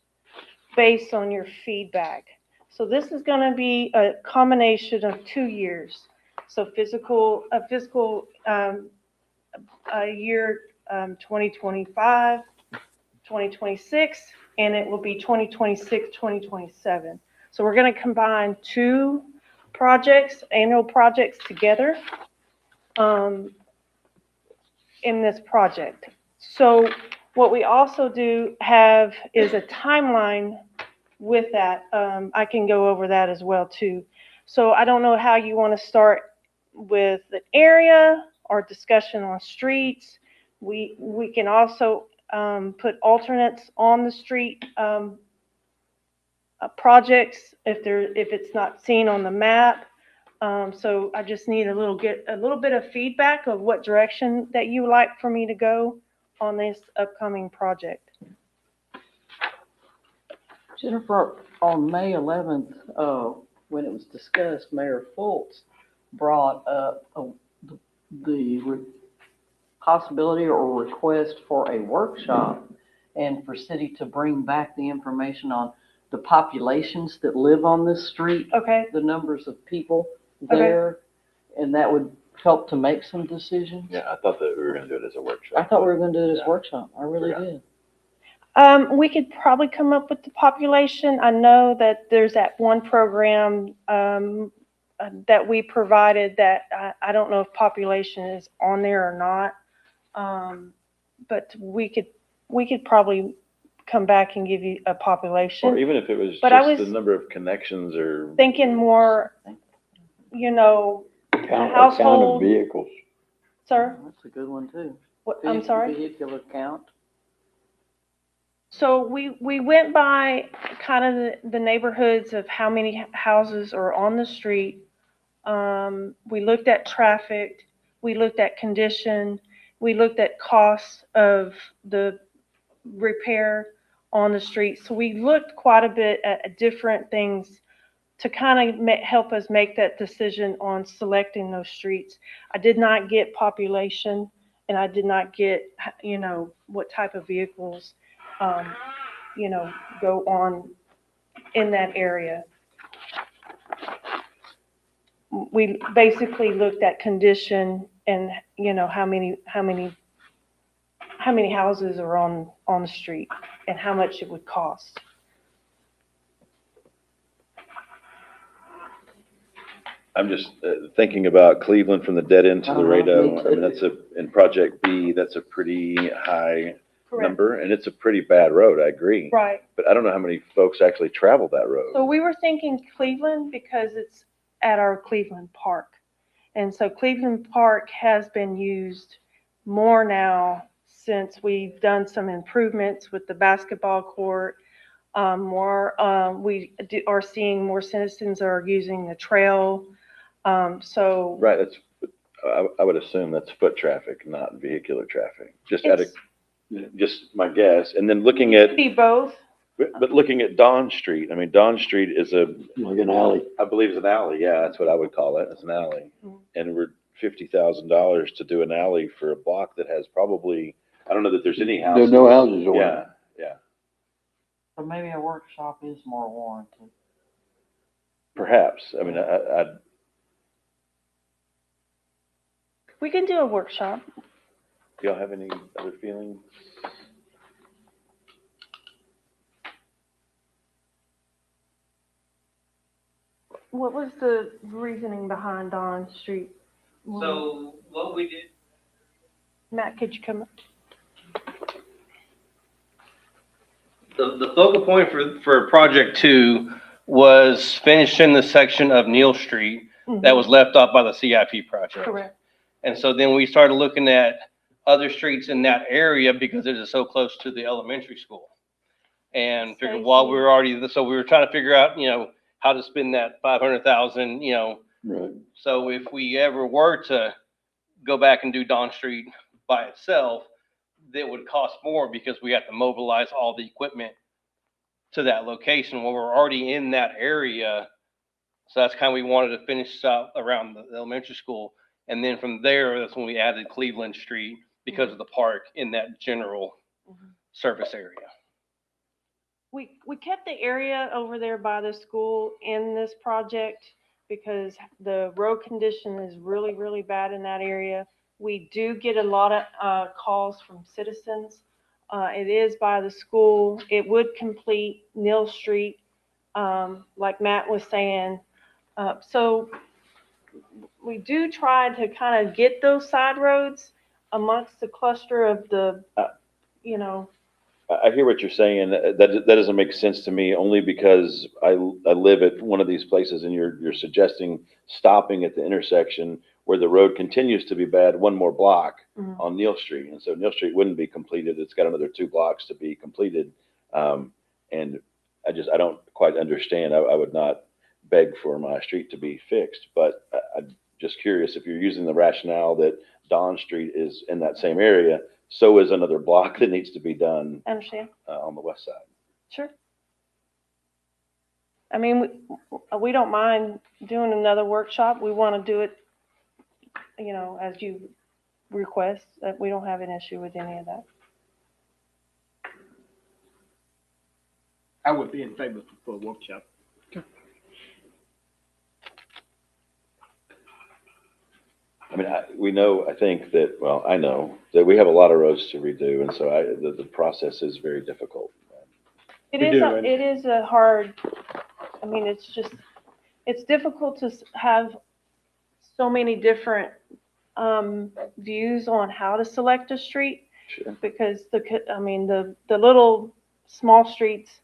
based on your feedback. So this is going to be a combination of 2 years. So a fiscal year 2025, 2026, and it will be 2026, 2027. So we're going to combine 2 projects, annual projects together in this project. So what we also do have is a timeline with that. I can go over that as well too. So I don't know how you want to start with the area or discussion on streets. We can also put alternates on the street projects if it's not seen on the map. So I just need a little bit of feedback of what direction that you would like for me to go on this upcoming project. Jennifer, on May 11th, when it was discussed, Mayor Fultz brought up the possibility or request for a workshop and for city to bring back the information on the populations that live on this street. Okay. The numbers of people there, and that would help to make some decisions. Yeah, I thought that we were gonna do it as a workshop. I thought we were gonna do it as a workshop. I really did. We could probably come up with the population. I know that there's that one program that we provided that I don't know if population is on there or not. But we could probably come back and give you a population. Or even if it was But I just was the number of connections or. thinking more, Count of household. vehicles. Sir, That's a good one too. what, I'm sorry? Vehicular count. So we went by kind of the neighborhoods of how many houses are on the street. We looked at traffic, we looked at condition, we looked at cost of the repair on the street. So we looked quite a bit at different things to kind of help us make that decision on selecting those streets. I did not get population, and I did not get, what type of vehicles, go on in that area. We basically looked at condition and, how many houses are on the street and how much it would cost. I'm just thinking about Cleveland from the dead end to Laredo. me I mean, in Project B, that's a pretty high number, and it's a pretty bad road, I agree. Right. But I don't know how many folks actually travel that road. So we were thinking Cleveland because it's at our Cleveland Park. And so Cleveland Park has been used more now since we've done some improvements with the basketball court. We are seeing more citizens are using the trail. Right, I would assume that's foot traffic, not vehicular traffic, just my guess. And then looking at. Be both. But looking at Don Street, I mean, Don Street is like an alley. I believe it's an alley. Yeah, that's what I would call it. It's an alley. And we're $50,000 to do an alley for a block that has probably, I don't know that there's any houses. There's no houses on it. Yeah. So maybe a workshop is more warranted. Perhaps. I mean, We can do a workshop. do y'all have any other feelings? What was the reasoning behind Don Street? So what we did. Matt, could you come up? The focal point for Project 2 was finishing the section of Neal Street that was left off by the CIP project. Correct. And so then we started looking at other streets in that area because it is so close to the elementary school. And figured while we were already, so we were trying to figure out, how to spend that 500,000, Right. So if we ever were to go back and do Don Street by itself, that would cost more because we have to mobilize all the equipment to that location when we're already in that area. So that's kind of, we wanted to finish up around the elementary school. And then from there, that's when we added Cleveland Street because of the park in that general service area. We kept the area over there by the school in this project because the road condition is really, really bad in that area. We do get a lot of calls from citizens. It is by the school. It would complete Neal Street, like Matt was saying. So we do try to kind of get those side roads amongst the cluster of the, I hear what you're saying. That doesn't make sense to me, only because I live at one of these places, and you're suggesting stopping at the intersection where the road continues to be bad, one more block on Neal Street. And so Neal Street wouldn't be completed. It's got another 2 blocks to be completed. And I don't quite understand. I would not beg for my street to be fixed, but I'm just curious if you're using the rationale that Don Street is in that same area, so is another block that needs to be done understand? on the west side. Sure. I mean, we don't mind doing another workshop. We want to do it, as you request. We don't have an issue with any of that. I would be in favor for a workshop. I mean, I think that, well, I know that we have a lot of roads to redo, and so the process is very difficult. It is a hard, I mean, it's difficult to have so many different views on how to select a street. Sure. Because the little small streets,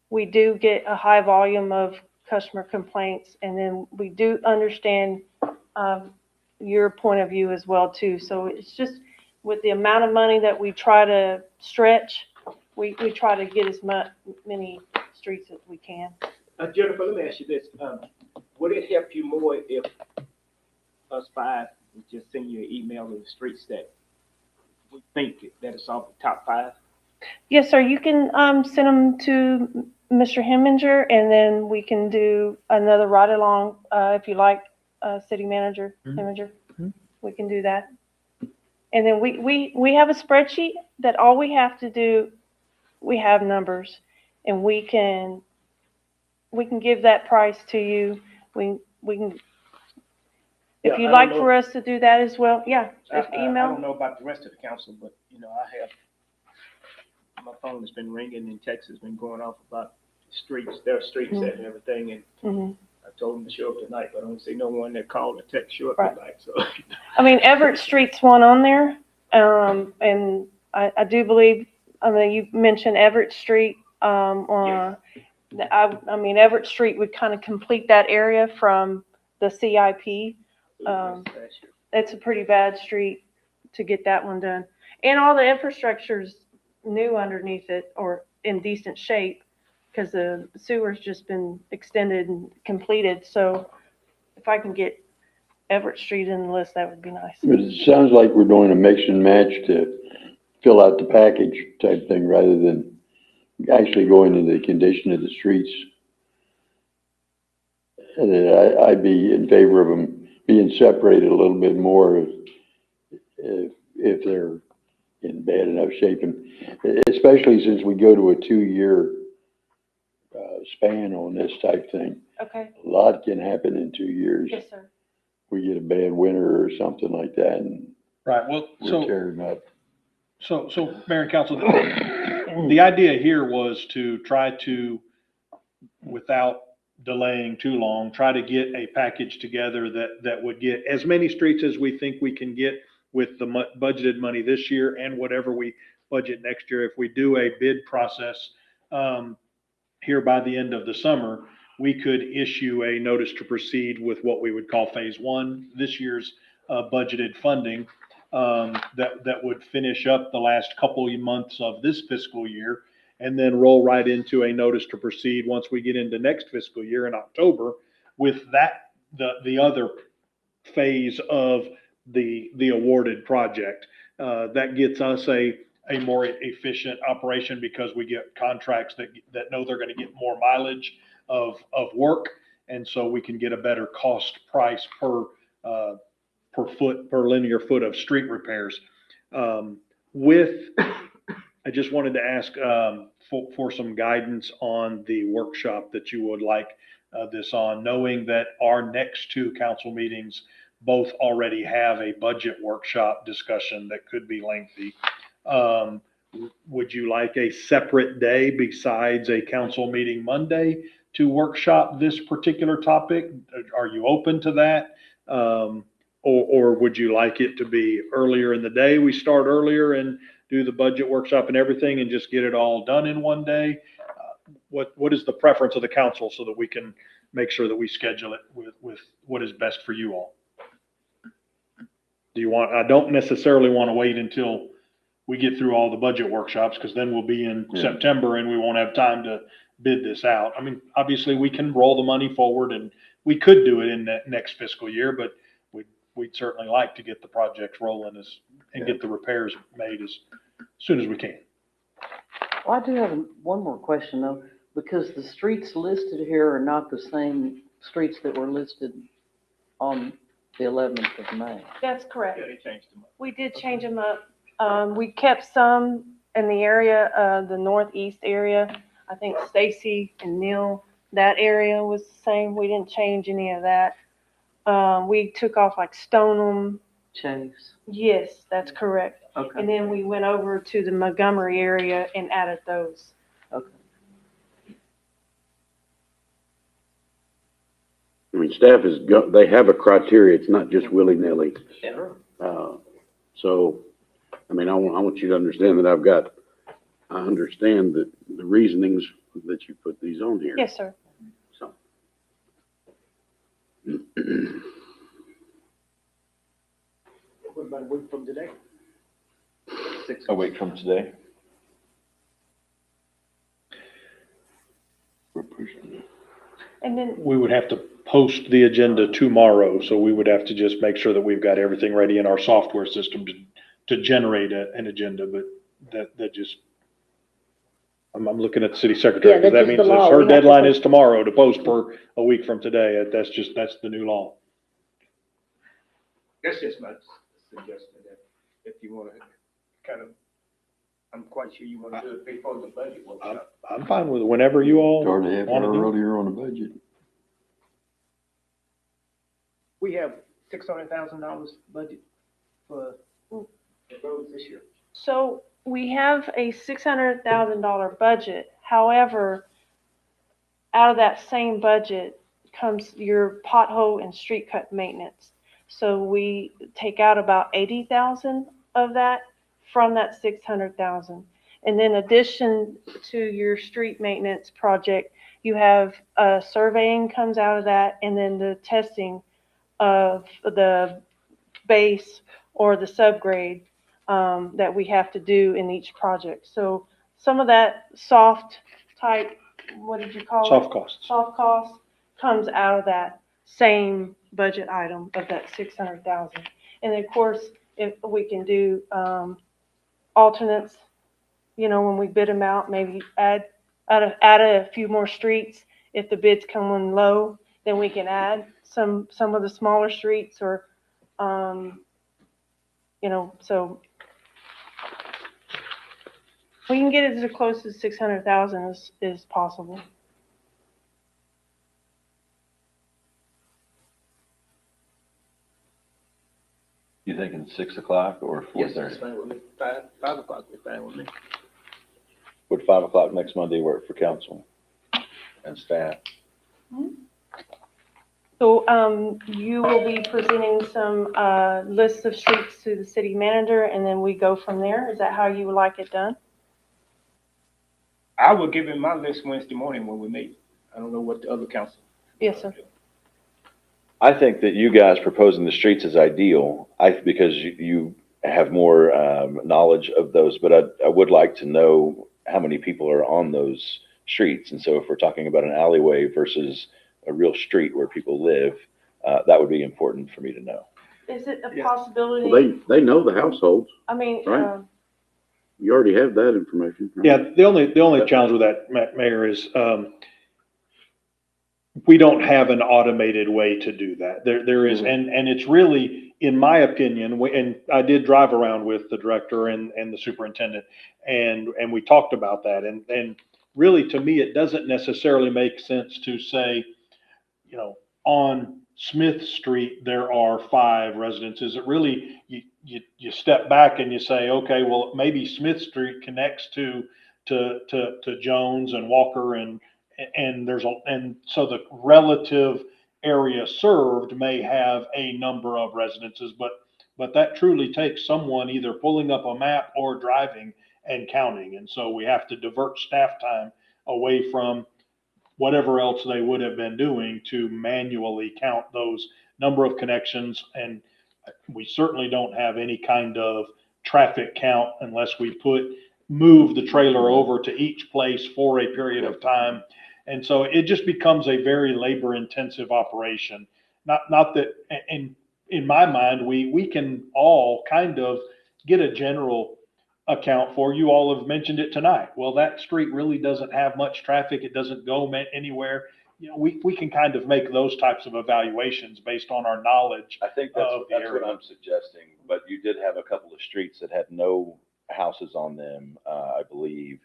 we do get a high volume of customer complaints, and then we do understand your point of view as well too. So it's just with the amount of money that we try to stretch, we try to get as many streets as we can. Jennifer, let me ask you this. Would it help you more if us 5 would just send you an email of the streets that we think that it's off the top 5? Yes, sir. You can send them to Mr. Heminger, and then we can do another ride along if you like, City Manager Heminger. We can do that. And then we have a spreadsheet that all we have to do, we have numbers, and we can give that price to you. We can, if you'd like for us to do that as well, yeah, email. I don't know about the rest of the council, but I have, my phone has been ringing and texts has been going off about streets. There are streets there and everything, and I told them to show up tonight, but I don't see no one that called or text show up tonight. So I mean, Everett Street's one on there, and I do believe. I mean, you mentioned Everett Street. I mean, Everett Street would kind of complete that area from the CIP. It's a pretty bad street to get that one done, and all the infrastructure's new underneath it or in decent shape, because the sewer's just been extended and completed. So if I can get Everett Street in the list, that would be nice. But it sounds like we're doing a mix and match to fill out the package type thing rather than actually going into the condition of the streets. And I'd be in favor of them being separated a little bit more if they're in bad enough shape, and especially since we go to a 2-year span on this type thing. Okay. A lot can happen in 2 years. Yes, sir. We get a bad winter or something like that, and Right, well, we're tearing up. So Mayor and Council, the idea here was to try to, without delaying too long, try to get a package together that would get as many streets as we think we can get with the budgeted money this year and whatever we budget next year. If we do a bid process here by the end of the summer, we could issue a notice to proceed with what we would call phase 1, this year's budgeted funding. That would finish up the last couple of months of this fiscal year. and then roll right into a notice to proceed once we get into next fiscal year in October with that, the other phase of the awarded project. That gets us a more efficient operation because we get contracts that know they're gonna get more mileage of work. And so we can get a better cost price per linear foot of street repairs. I just wanted to ask for some guidance on the workshop that you would like this on, knowing that our next two council meetings both already have a budget workshop discussion that could be lengthy. Would you like a separate day besides a council meeting Monday to workshop this particular topic? Are you open to that? Or would you like it to be earlier in the day? We start earlier and do the budget workshop and everything and just get it all done in one day? What is the preference of the council so that we can make sure that we schedule it with what is best for you all? I don't necessarily want to wait until we get through all the budget workshops, because then we'll be in September and we won't have time to bid this out. I mean, obviously we can roll the money forward and we could do it in that next fiscal year, but we'd certainly like to get the projects rolling and get the repairs made as soon as we can. Well, I do have one more question though, because the streets listed here are not the same streets that were listed on the 11th of May. That's correct. Yeah, they changed them up. We did change them up. We kept some in the area, the northeast area. I think Stacy and Neil, that area was the same. We didn't change any of that. We took off like Stoneham. Chase. Yes, that's correct. Okay. And then we went over to the Montgomery area and added those. Okay. I mean, staff they have a criteria. It's not just willy-nilly. Sure. So, I mean, I want you to understand that I understand the reasonings that you put these on here. Yes, sir. So. What about a week from today? A week from today. We're pushing it. And then We would have to post the agenda tomorrow, so we would have to just make sure that we've got everything ready in our software system to generate an agenda, but that just, I'm looking at the city secretary, Yeah, because that's that just means the law. her We have to deadline post- is tomorrow to post for a week from today. That's the new law. That's just my suggestion, that if you want to kind of, I'm quite sure you want to do it before the budget workshop. I'm fine with it, whenever you all Start a half want to hour do it. earlier on the budget. We have $600,000 budget for the roads this year. So we have a $600,000 budget. However, out of that same budget comes your pothole and street cut maintenance. So we take out about 80,000 of that from that 600,000. And then addition to your street maintenance project, you have surveying comes out of that, and then the testing of the base or the subgrade that we have to do in each project. So some of that soft type, what did you call it? Soft costs. Soft cost comes out of that same budget item of that 600,000. And of course, if we can do alternates, when we bid them out, maybe add a few more streets. If the bids come in low, then we can add some of the smaller streets, or so we can get it as close as 600,000 is possible. You thinking 6 o'clock or Yes, 4:30? that's fine with me. 5 o'clock is fine with me. Would 5 o'clock next Monday work for council and staff? So you will be presenting some lists of streets to the city manager, and then we go from there. Is that how you would like it done? I will give him my list Wednesday morning when we meet. I don't know what the other council. Yes, sir. I think that you guys proposing the streets is ideal, because you have more knowledge of those, but I would like to know how many people are on those streets. And so if we're talking about an alleyway versus a real street where people live, that would be important for me to know. Is it a Yeah. possibility? Well, they know the households. I mean, Right. You already have that information. Right? Yeah, the only challenge with that, Mayor, is, we don't have an automated way to do that. There is, and it's really, in my opinion, and I did drive around with the director and the superintendent, and we talked about that. And really, to me, it doesn't necessarily make sense to say, you know, on Smith Street, there are 5 residences. It really, you step back and you say, okay, well, maybe Smith Street connects to Jones and Walker, and so the relative area served may have a number of residences, but that truly takes someone either pulling up a map or driving and counting. And so we have to divert staff time away from whatever else they would have been doing to manually count those number of connections. And we certainly don't have any kind of traffic count unless we move the trailer over to each place for a period of time. And so it just becomes a very labor intensive operation. Not that, in my mind, we can all kind of get a general account for. You all have mentioned it tonight. Well, that street really doesn't have much traffic. It doesn't go anywhere. You know, we can kind of make those types of evaluations based on our knowledge. I think that's what I'm suggesting, but you did have a couple of streets that had no houses on them, I believe.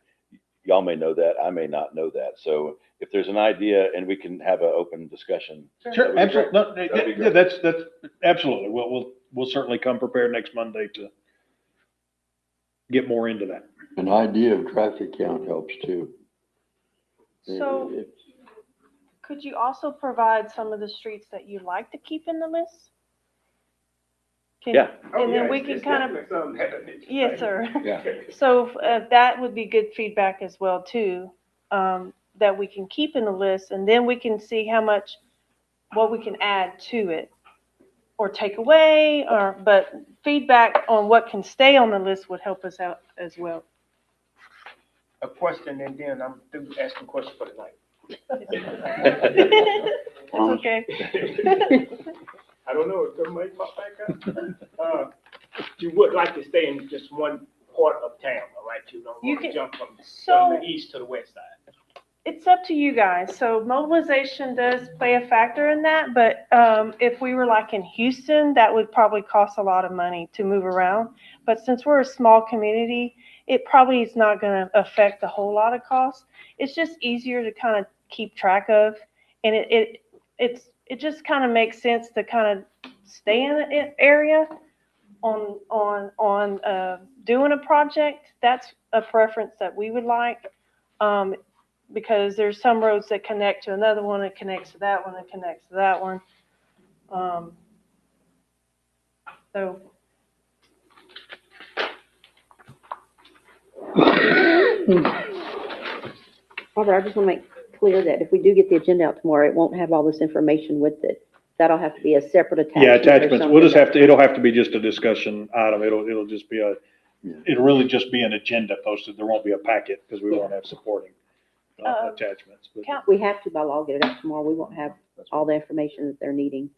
Y'all may know that, I may not know that. So if there's an idea and we can have an open discussion. Sure, absolutely. No, yeah, that's absolutely. We'll certainly come prepared next Monday to get more into that. An idea of traffic count helps too. So could you also provide some of the streets that you'd like to keep in the list? Yeah. And then we can kind of, yes, sir. Yeah. So that would be good feedback as well too, that we can keep in the list, and then we can see what we can add to it or take away, but feedback on what can stay on the list would help us out as well. A question, and then I'm through asking questions for the night. It's okay. I don't know, if make my back up. You would like to stay in just one part of town, all right? You don't want to jump from the east to the west side. It's up to you guys. So mobilization does play a factor in that, but if we were like in Houston, that would probably cost a lot of money to move around. But since we're a small community, it probably is not going to affect a whole lot of costs. It's just easier to kind of keep track of, and it just kind of makes sense to kind of stay in an area on doing a project. That's a preference that we would like, because there's some roads that connect to another one, that connects to that one, that connects to that one. So. Robert, I just want to make clear that if we do get the agenda out tomorrow, it won't have all this information with it. That'll have to be a separate attachment. Yeah, attachments. We'll just it'll have to be just a discussion item. It'll just be it'll really just be an agenda posted. There won't be a packet because we won't have supporting attachments. But we have to by law get it out tomorrow. We won't have all the information that they're needing.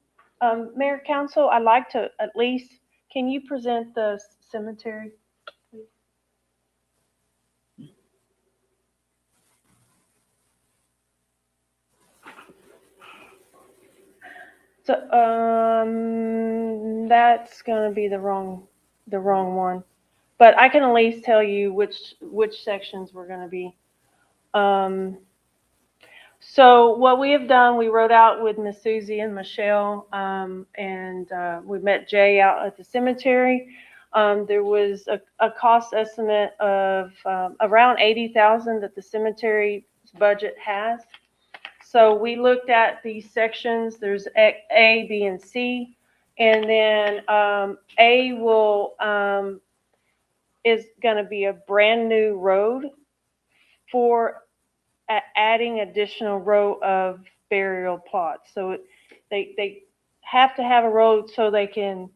Mayor, Council, I'd like to at least, can you present the cemetery? So, that's gonna be the wrong one, but I can at least tell you which sections we're gonna be. So what we have done, we wrote out with Miss Susie and Michelle, and we met Jay out at the cemetery. There was a cost estimate of around $80,000 that the cemetery budget has. So we looked at these sections. There's A, B, and C, and then A is going to be a brand new road for adding additional row of burial plots. So they have to have a road so they can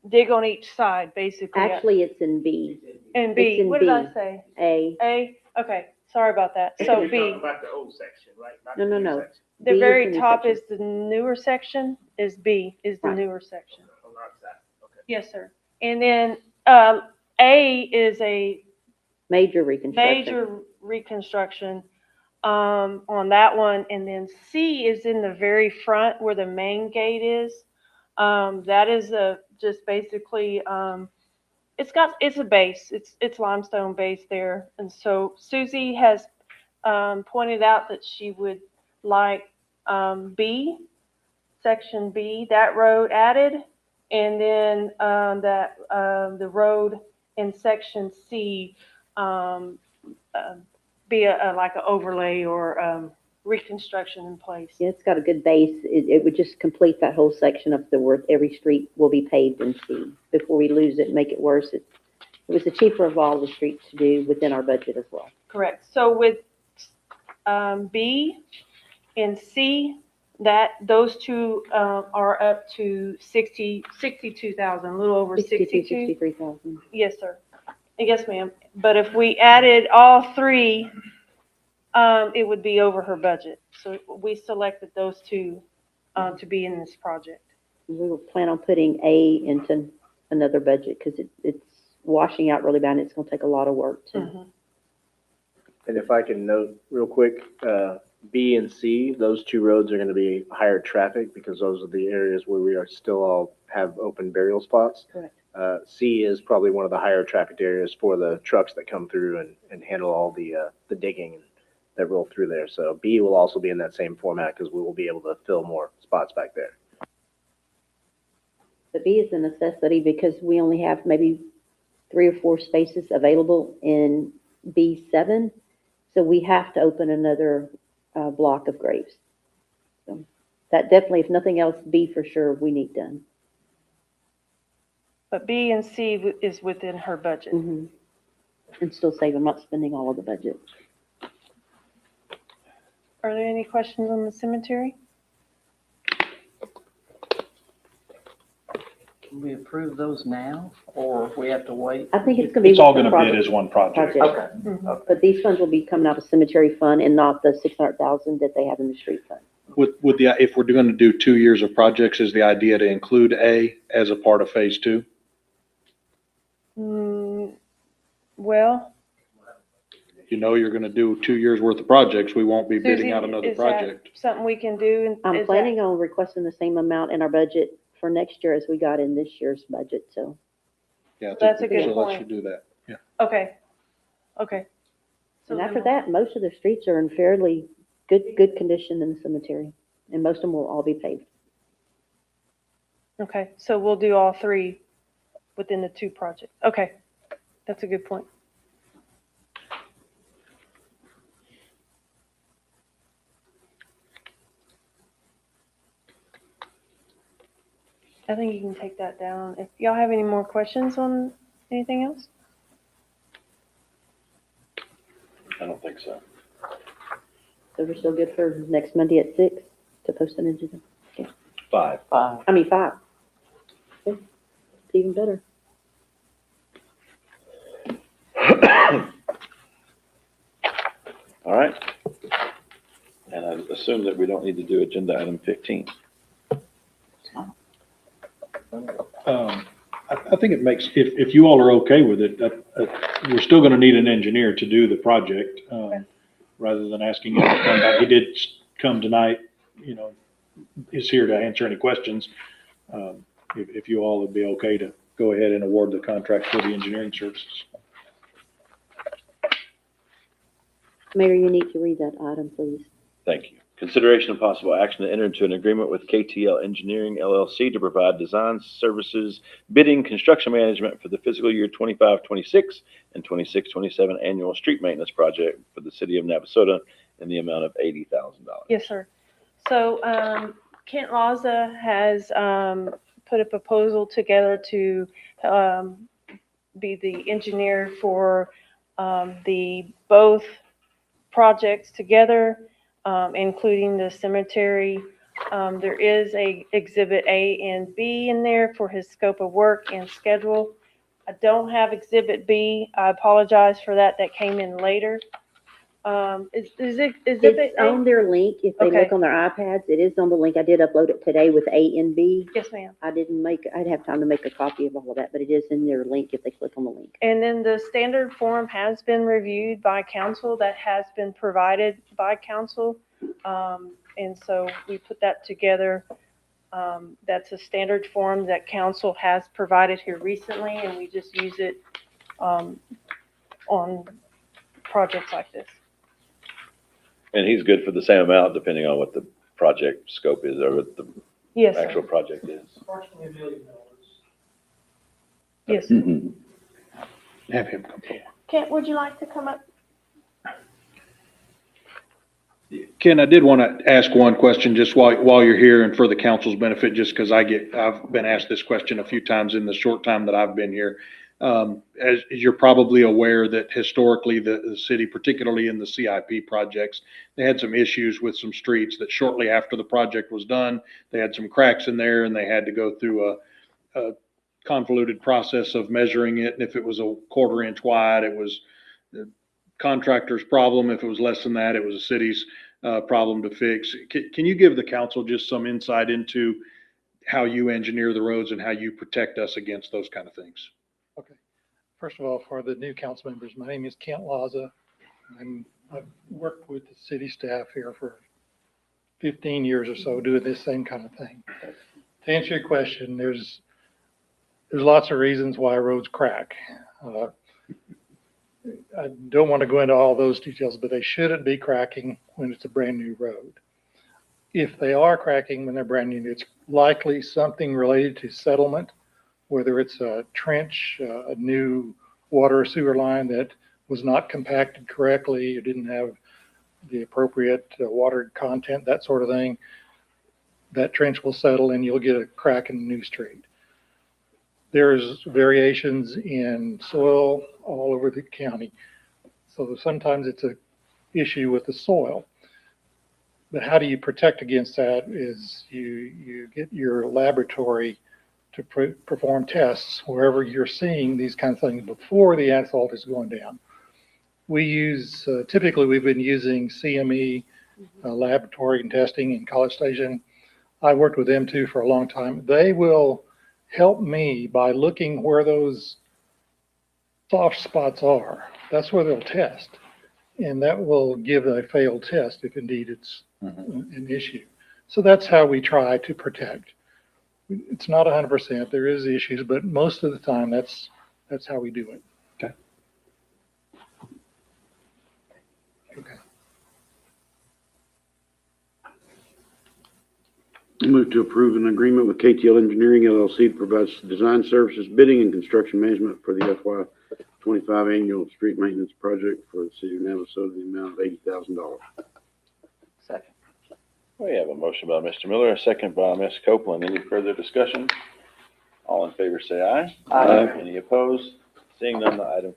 dig on each side, basically. Actually, it's in B. And it's B, in what did I B. say? A. A? Okay, sorry about that. So B, About the old section, right? Not No, the no, new no. section. the B is very the new top section. is the newer section, is B, is the Right. newer section. On the outside. Okay. Yes, sir. And then, A is a Major reconstruction. major reconstruction, on that one. And then C is in the very front where the main gate is. That is just basically, it's a base, it's limestone base there. And so Susie has, pointed out that she would like, B, section B, that road added. And then, the road in section C, be like an overlay or, reconstruction in place. Yeah, it's got a good base. It would just complete that whole section up the where every street will be paved in C. Before we lose it, and make it worse. It was the cheaper of all the streets to do within our budget as well. Correct. So with, B and C, those two, are up to 62,000, a little over 63,000. Yes, sir. Yes, ma'am. But if we added all three, it would be over her budget. So we selected those two, to be in this project. We will plan on putting A into another budget because it's washing out really bad. And it's going to take a lot of work to. And if I can note real quick, B and C, those two roads are going to be higher traffic because those are the areas where we are still all have open burial spots. Correct. C is probably one of the higher trafficked areas for the trucks that come through and handle all the digging that roll through there. So B will also be in that same format because we will be able to fill more spots back there. But B is a necessity because we only have maybe 3 or 4 spaces available in B7. So we have to open another block of graves. So that definitely, if nothing else, B for sure we need done. But B and C is within her budget. And still save, I'm not spending all of the budget. Are there any questions on the cemetery? Can we approve those now, or we have to wait? I think it's going to be. It's all one going to bid as one project. Okay. But these funds will be coming out of cemetery fund and not the 600,000 that they have in the street fund. If we're going to do 2 years of projects, is the idea to include A as a part of phase 2? Well, You know you're going to do 2 years worth of projects. We won't be bidding Susie, out another is that project. something we can do? I'm Is planning on requesting the same amount in our budget for next year as we got in this year's budget, so. Yeah, I think That's a good so. Let's point. do that. Yeah. Okay. Okay. So And then after that, most of the streets are in fairly good condition in the cemetery, and most of them will all be paved. Okay, so we'll do all three within the 2 projects. Okay, that's a good point. I think you can take that down. If y'all have any more questions on anything else? I don't think so. So we're still good for next Monday at 6 to post an agenda? 5. 5. Okay. It's even better. All right. And I assume that we don't need to do agenda item 15. I think it makes, if you all are okay with it, we're still going to need an engineer to do the project, rather than asking him to come back. He did come tonight, is here to answer any questions. If you all would be okay to go ahead and award the contract for the engineering services. Mayor, you need to read that item, please. Thank you. Consideration of possible action to enter into an agreement with KTL Engineering LLC to provide design services, bidding, construction management for the fiscal year 25-26 and 26-27 annual street maintenance project for the city of Navasota in the amount of $80,000. Yes, sir. So Kent Laza has put a proposal together to be the engineer for the both projects together, including the cemetery There is a Exhibit A and B in there for his scope of work and schedule. I don't have Exhibit B. I apologize for that. That came in later. Is it, It's on their link. If they Okay. look on their iPads, it is on the link. I did upload it today with A and B. Yes, ma'am. I'd have time to make a copy of all of that, but it is in their link if they click on the link. And then the standard form has been reviewed by council. That has been provided by council. And so we put that together. That's a standard form that council has provided here recently, and we just use it on projects like this. And he's good for the same amount depending on what the project scope is or what the Yes, sir. actual project is. Approximately $1 million. Yes. sir. Have him come forward. Kent, would you like to come up? Ken, I did want to ask one question just while you're here and for the council's benefit, just because I've been asked this question a few times in the short time that I've been here. As you're probably aware that historically the city, particularly in the CIP projects, they had some issues with some streets that shortly after the project was done, they had some cracks in there and they had to go through a convoluted process of measuring it. And if it was a 1/4 inch wide, it was the contractor's problem. If it was less than that, it was the city's problem to fix. Can you give the council just some insight into how you engineer the roads and how you protect us against those kind of things? Okay. First of all, for the new council members, my name is Kent Laza. I've worked with the city staff here for 15 years or so doing this same kind of thing. To answer your question, there's lots of reasons why roads crack. I don't want to go into all those details, but they shouldn't be cracking when it's a brand new road. If they are cracking when they're brand new, it's likely something related to settlement, whether it's a trench, a new water or sewer line that was not compacted correctly, or didn't have the appropriate water content, that sort of thing. That trench will settle and you'll get a crack in the new street. There's variations in soil all over the county. So sometimes it's an issue with the soil. But how do you protect against that is you get your laboratory to perform tests wherever you're seeing these kinds of things before the asphalt is going down. We use, typically we've been using CME laboratory and testing in College Station. I worked with them too for a long time. They will help me by looking where those soft spots are. That's where they'll test. And that will give a failed test if indeed it's an issue. So that's how we try to protect. It's not 100%. There is issues, but most of the time that's how we do it. Okay. Okay. Move to approve an agreement with KTL Engineering LLC to provide design services, bidding, and construction management for the FY25 annual street maintenance project for the city of Navasota, the amount of $80,000. Second. We have a motion by Mr. Miller, a second by Ms. Copeland. Any further discussion? All in favor say aye. Aye. Any opposed? Seeing none, the item